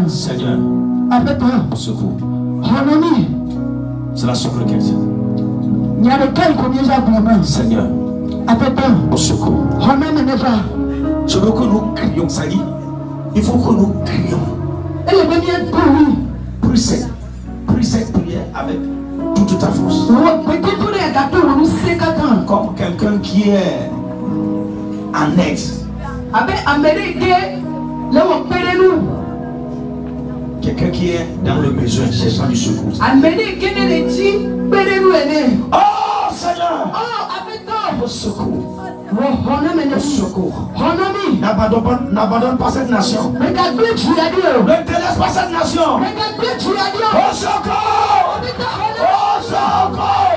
Seigneur, au secours. C'est la supplication. Seigneur, au secours. Je veux que nous crions, ça dit. Il faut que nous crions. Prie cette prière avec toute ta force. Comme quelqu'un qui est en aide. Quelqu'un qui est dans le besoin, cherchant du secours. Oh Seigneur, Au secours. Au secours. N'abandonne pas cette nation. Ne délaisse pas cette nation. Au secours. Au secours.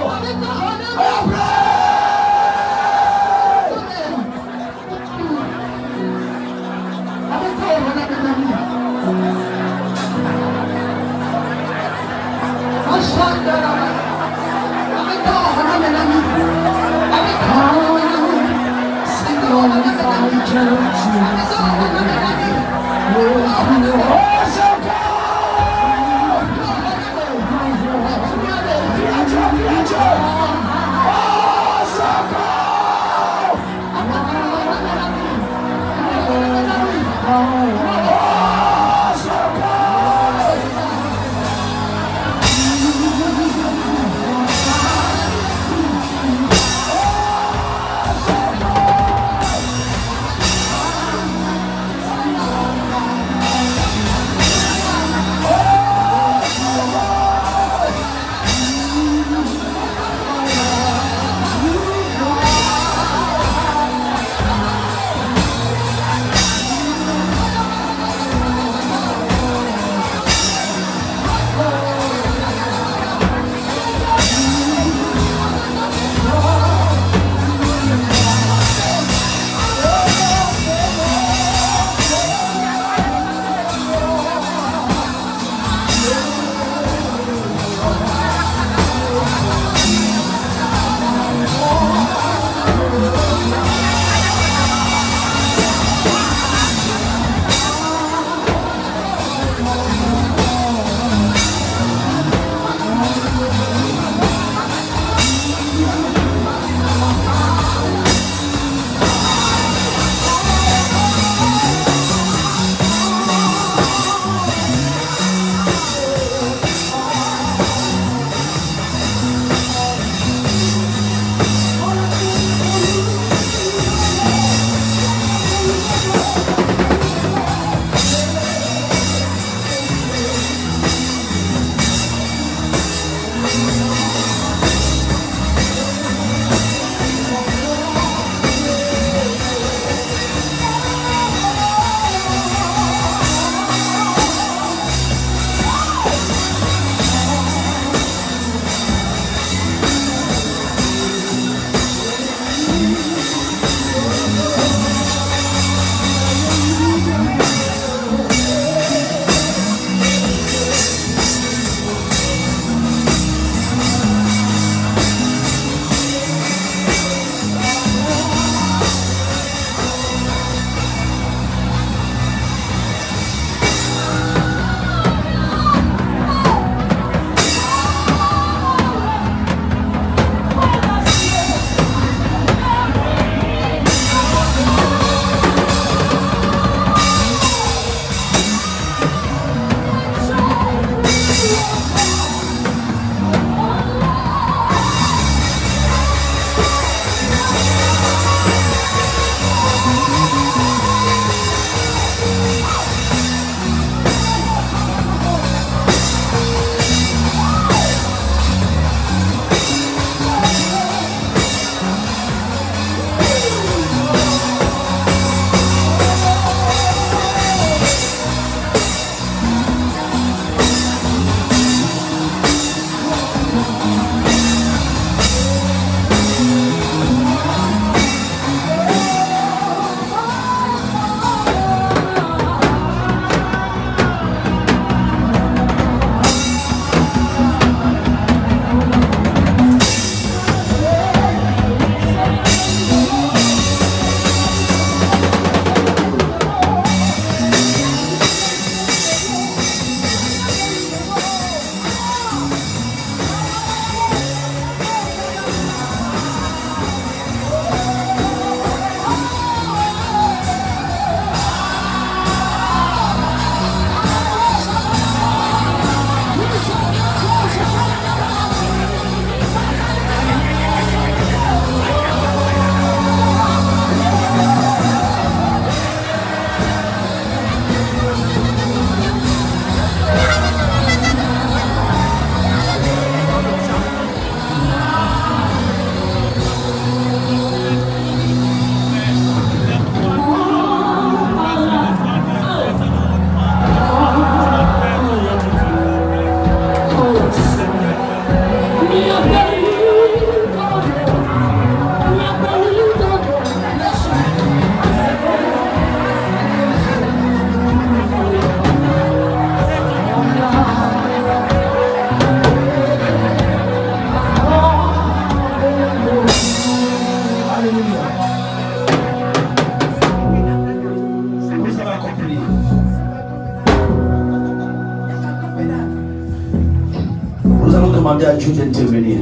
allons demander à Dieu d'intervenir.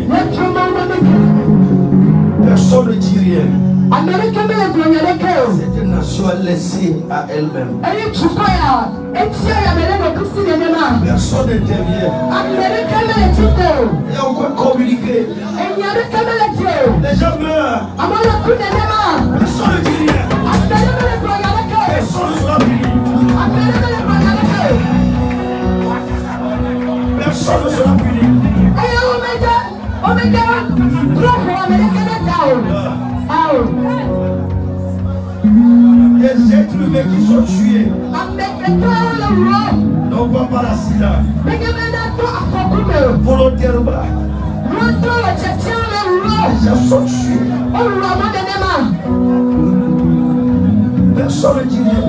Personne ne dit rien. Cette nation est laissée à elle-même. Personne n'intervient. Il y a encore communiqué. Les gens meurent. Personne ne dit rien. Personne ne sera puni. Personne ne sera puni. Des êtres humains qui sont tués. Non pas par l'accident. Volontairement. Les gens sont tués. Personne ne dit rien.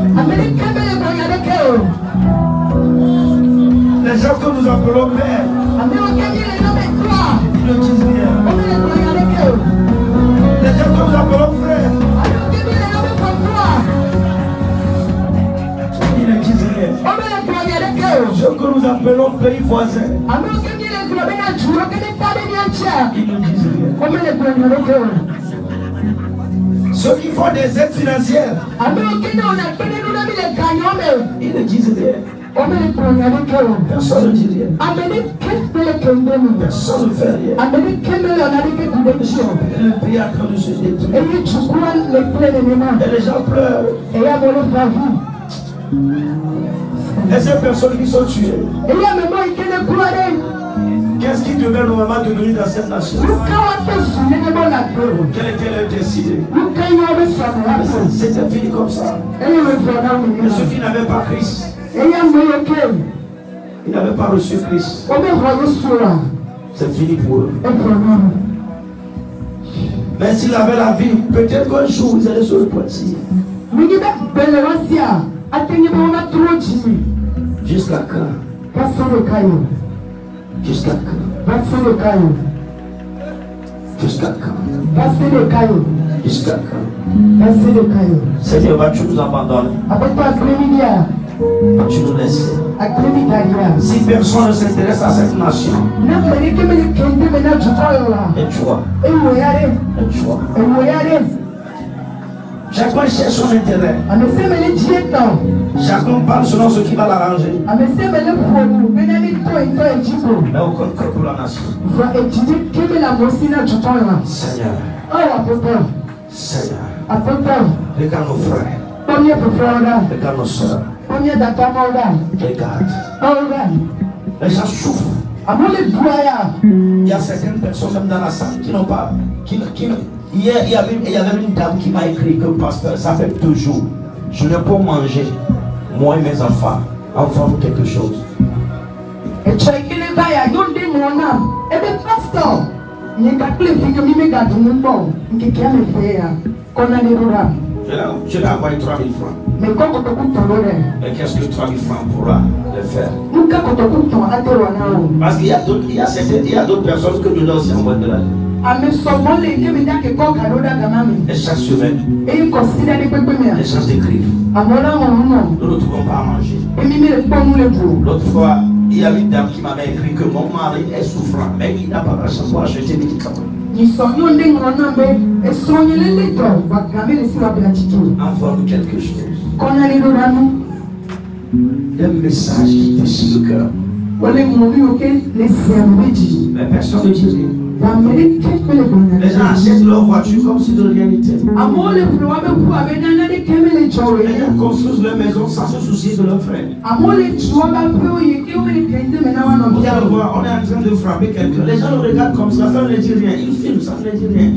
Les gens que nous appelons père, ils ne disent rien. Les gens que nous appelons frère, ils ne disent rien. Ceux que nous appelons pays voisins, ils ne disent rien. Ceux qui font des aides financières, ils ne disent rien. Personne ne dit rien. Personne ne fait rien. Le pays est en train de se détruire. Et les gens pleurent. Et ces personnes qui sont tuées, qu'est-ce qui devait normalement devenir dans cette nation? Quel était leur décidé? C'était fini comme ça. Et ceux qui n'avaient pas Christ, ils n'avaient pas reçu Christ, c'est fini pour eux. Mais s'ils avaient la vie, peut-être qu'un jour ils allaient se repentir. Jusqu'à quand? Jusqu'à quand? Jusqu'à quand? Jusqu'à quand? Seigneur, vas-tu nous abandonner? Vas-tu nous laisser? Si personne ne s'intéresse à cette nation, et toi, chacun cherche son intérêt. Chacun parle selon ce qui va l'arranger. Mais aucun cœur pour la nation. Seigneur, Seigneur, regarde nos frères, regarde nos soeurs, regarde. Les gens souffrent. Il y a certaines personnes même dans la salle qui n'ont pas. Hier, il y avait une dame qui m'a écrit que pasteur, ça fait 2 jours. Je n'ai pas mangé, moi et mes enfants, enfin quelque chose. Je l'ai envoyé 3 000 francs. Mais qu'est-ce que 3 000 francs pourra le faire? Parce qu'il y a d'autres personnes que nous donnons aussi en mode de la vie. Et chaque semaine, les gens écrivent. Nous ne trouvons pas à manger. L'autre fois, il y a une dame qui m'avait écrit que mon mari est souffrant, mais il n'a pas l'argent pour acheter des médicaments. Envoie-nous quelque chose. Un message qui touche le cœur. Mais personne ne dit rien. Les gens achètent leur voiture comme si de rien n'était. Les gens construisent leur maison sans se soucier de leurs frères. On est en train de frapper quelqu'un. Les gens le regardent comme ça, ça ne dit rien. Ils filment, ça ne dit rien.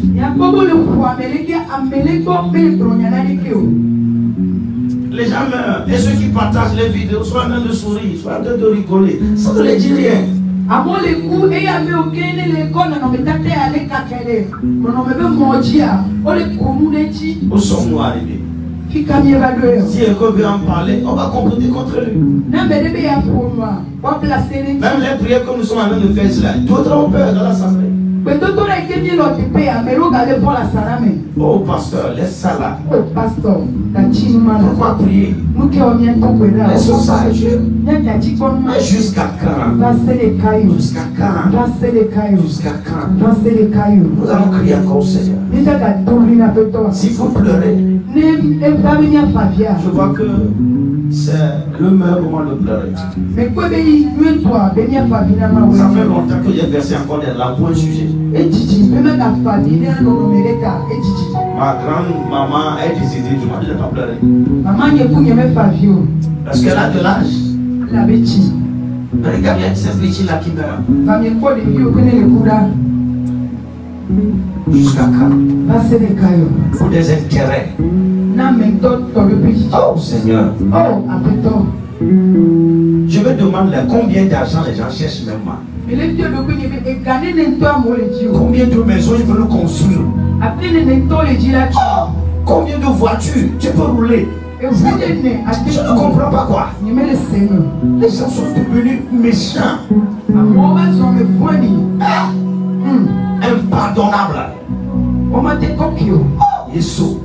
Les gens meurent. Et ceux qui partagent les vidéos, soit en train de sourire, soit en train de rigoler, ça ne dit rien. Où sommes-nous arrivés? Si quelqu'un veut en parler, on va comploter contre lui. Même les prières que nous sommes en train de faire là, d'autres ont peur dans l'assemblée. Oh pasteur, laisse ça là. Oh pasteur, pourquoi prier? Laisse ça à Dieu. Mais jusqu'à quand? Jusqu'à quand? Jusqu'à quand? Nous allons crier encore au Seigneur. Si vous pleurez, je vois que c'est le meilleur moment de pleurer. Ça fait longtemps que j'ai versé encore des larmes pour un sujet. Ma grand-maman est décédée, je ne vais pas pleurer. Parce qu'elle a de l'âge. Regarde cette petite là qui meurt. Jusqu'à quand? Pour des intérêts. Oh Seigneur. Je me demande combien d'argent les gens cherchent même moi. Combien de maisons ils veulent construire? Oh, combien de voitures tu peux rouler? Je ne comprends pas quoi. Les gens sont devenus méchants. Impardonnable. Oh, Jésus.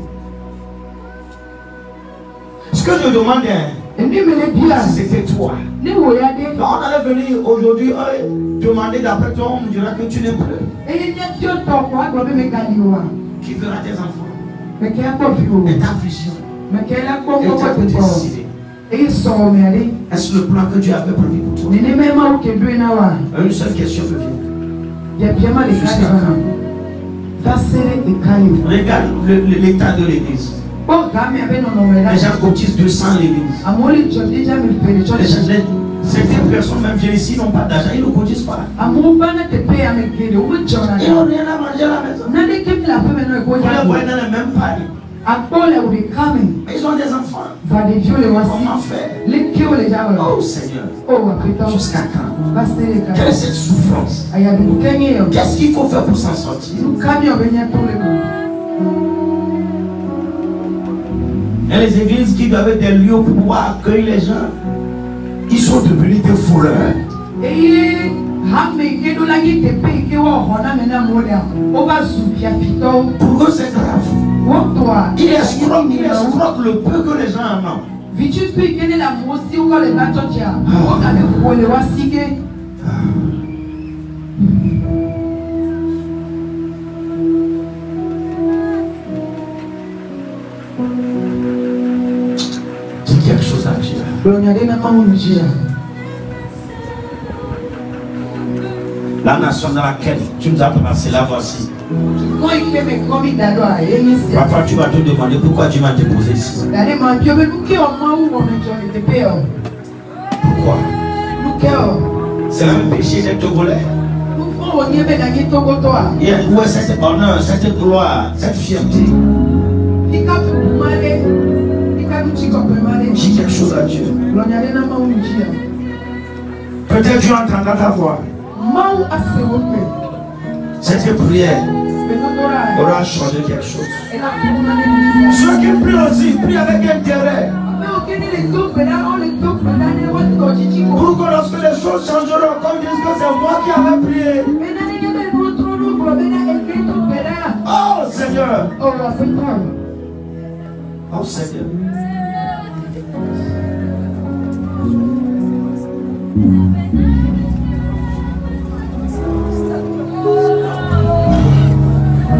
Ce que je demande si c'était toi. On allait venir aujourd'hui demander d'après toi, on me dira que tu n'es plus. Qui fera tes enfants? Et ta vision? Et ta décidé. Est-ce le plan que Dieu avait prévu pour toi? Une seule question me vient. Regarde l'état de l'église. Les gens cotisent 200 l'église. Certaines personnes même viennent ici, n'ont pas d'argent, ils ne cotisent pas. Ils n'ont rien à manger à la maison. Vous les voyez dans les mêmes paniers. Ils ont des enfants. Comment faire? Oh Seigneur. Jusqu'à quand? Quelle est cette souffrance? Qu'est-ce qu'il faut faire pour s'en sortir? Il y a les églises qui doivent être des lieux pour pouvoir accueillir les gens. Ils sont devenus des fouleurs. Pourquoi c'est grave? Il escroque le peu que les gens en ont. Dis quelque chose à Dieu. La nation dans laquelle tu nous as placé, la voici. Papa, tu vas te demander pourquoi Dieu m'a déposé ici. Pourquoi? C'est un péché d'être togolais. Où est cet honneur, cette gloire, cette fierté? Dis quelque chose à Dieu. Peut-être Dieu entendra ta voix. Cette prière aura changé quelque chose. Ceux qui prient aussi, prient avec intérêt. Pour que lorsque les choses changeront, comme disent que c'est moi qui avais prié. Oh Seigneur. Oh Seigneur.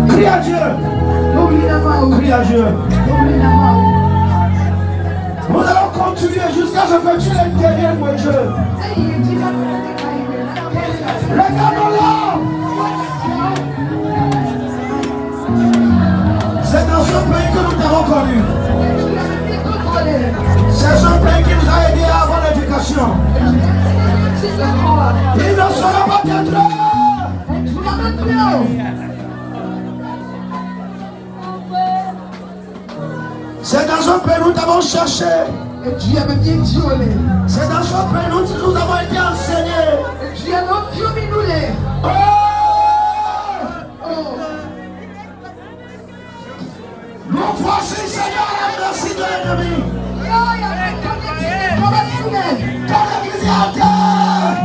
Crie à Dieu. Crie à Dieu. Nous allons continuer jusqu'à ce que tu les derrière mon Dieu. Regardons-là. C'est dans ce pays que nous t'avons connu. C'est ce pays qui nous a aidés à avoir l'éducation. Il ne sera pas détruit. C'est dans ce pays où nous t'avons cherché. C'est dans ce pays où nous avons été enseignés. Nous voici, Seigneur, la merci de l'ennemi. Ton église est à terre.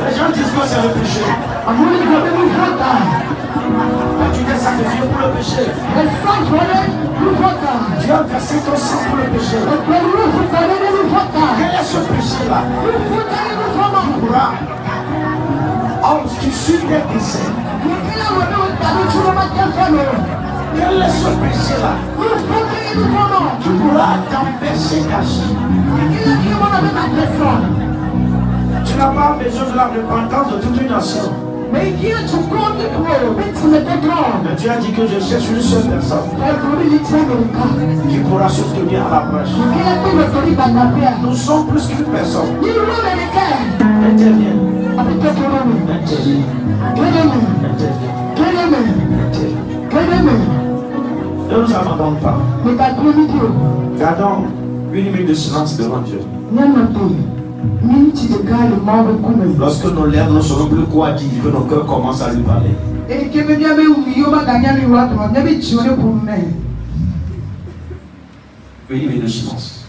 Les gens disent que c'est le péché. Tu péché. Dieu a versé ton sang pour le péché. Quel est ce péché-là? Tu suis tes décès. Quel est ce péché-là? Tu pourras t'empêcher d'agir. Tu n'as pas besoin de la repentance de toute une nation. Mais Dieu a dit que je cherche une seule personne qui pourra se tenir à la brèche. Nous sommes plus qu'une personne. Interviens. Ne nous abandonne pas. Gardons une minute de silence devant Dieu. Lorsque nos lèvres ne sauront plus quoi dire, que nos cœurs commencent à lui parler. Une minute de silence.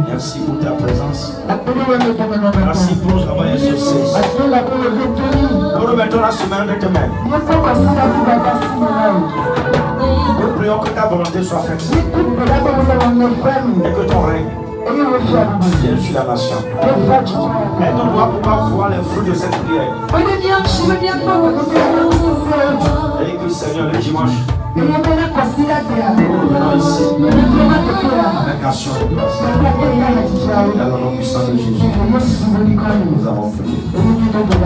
Merci pour ta présence. Merci pour le travail associé. Nous remettons la semaine de tes mains. Nous prions que ta volonté soit faite. Et que ton règne vienne sur la nation. Aide-nous à pouvoir voir les fruits de cette prière. Et que Seigneur, le dimanche, nous revenons ici avec action de grâce. Dans le nom puissant de Jésus, nous avons prié.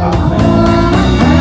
Amen.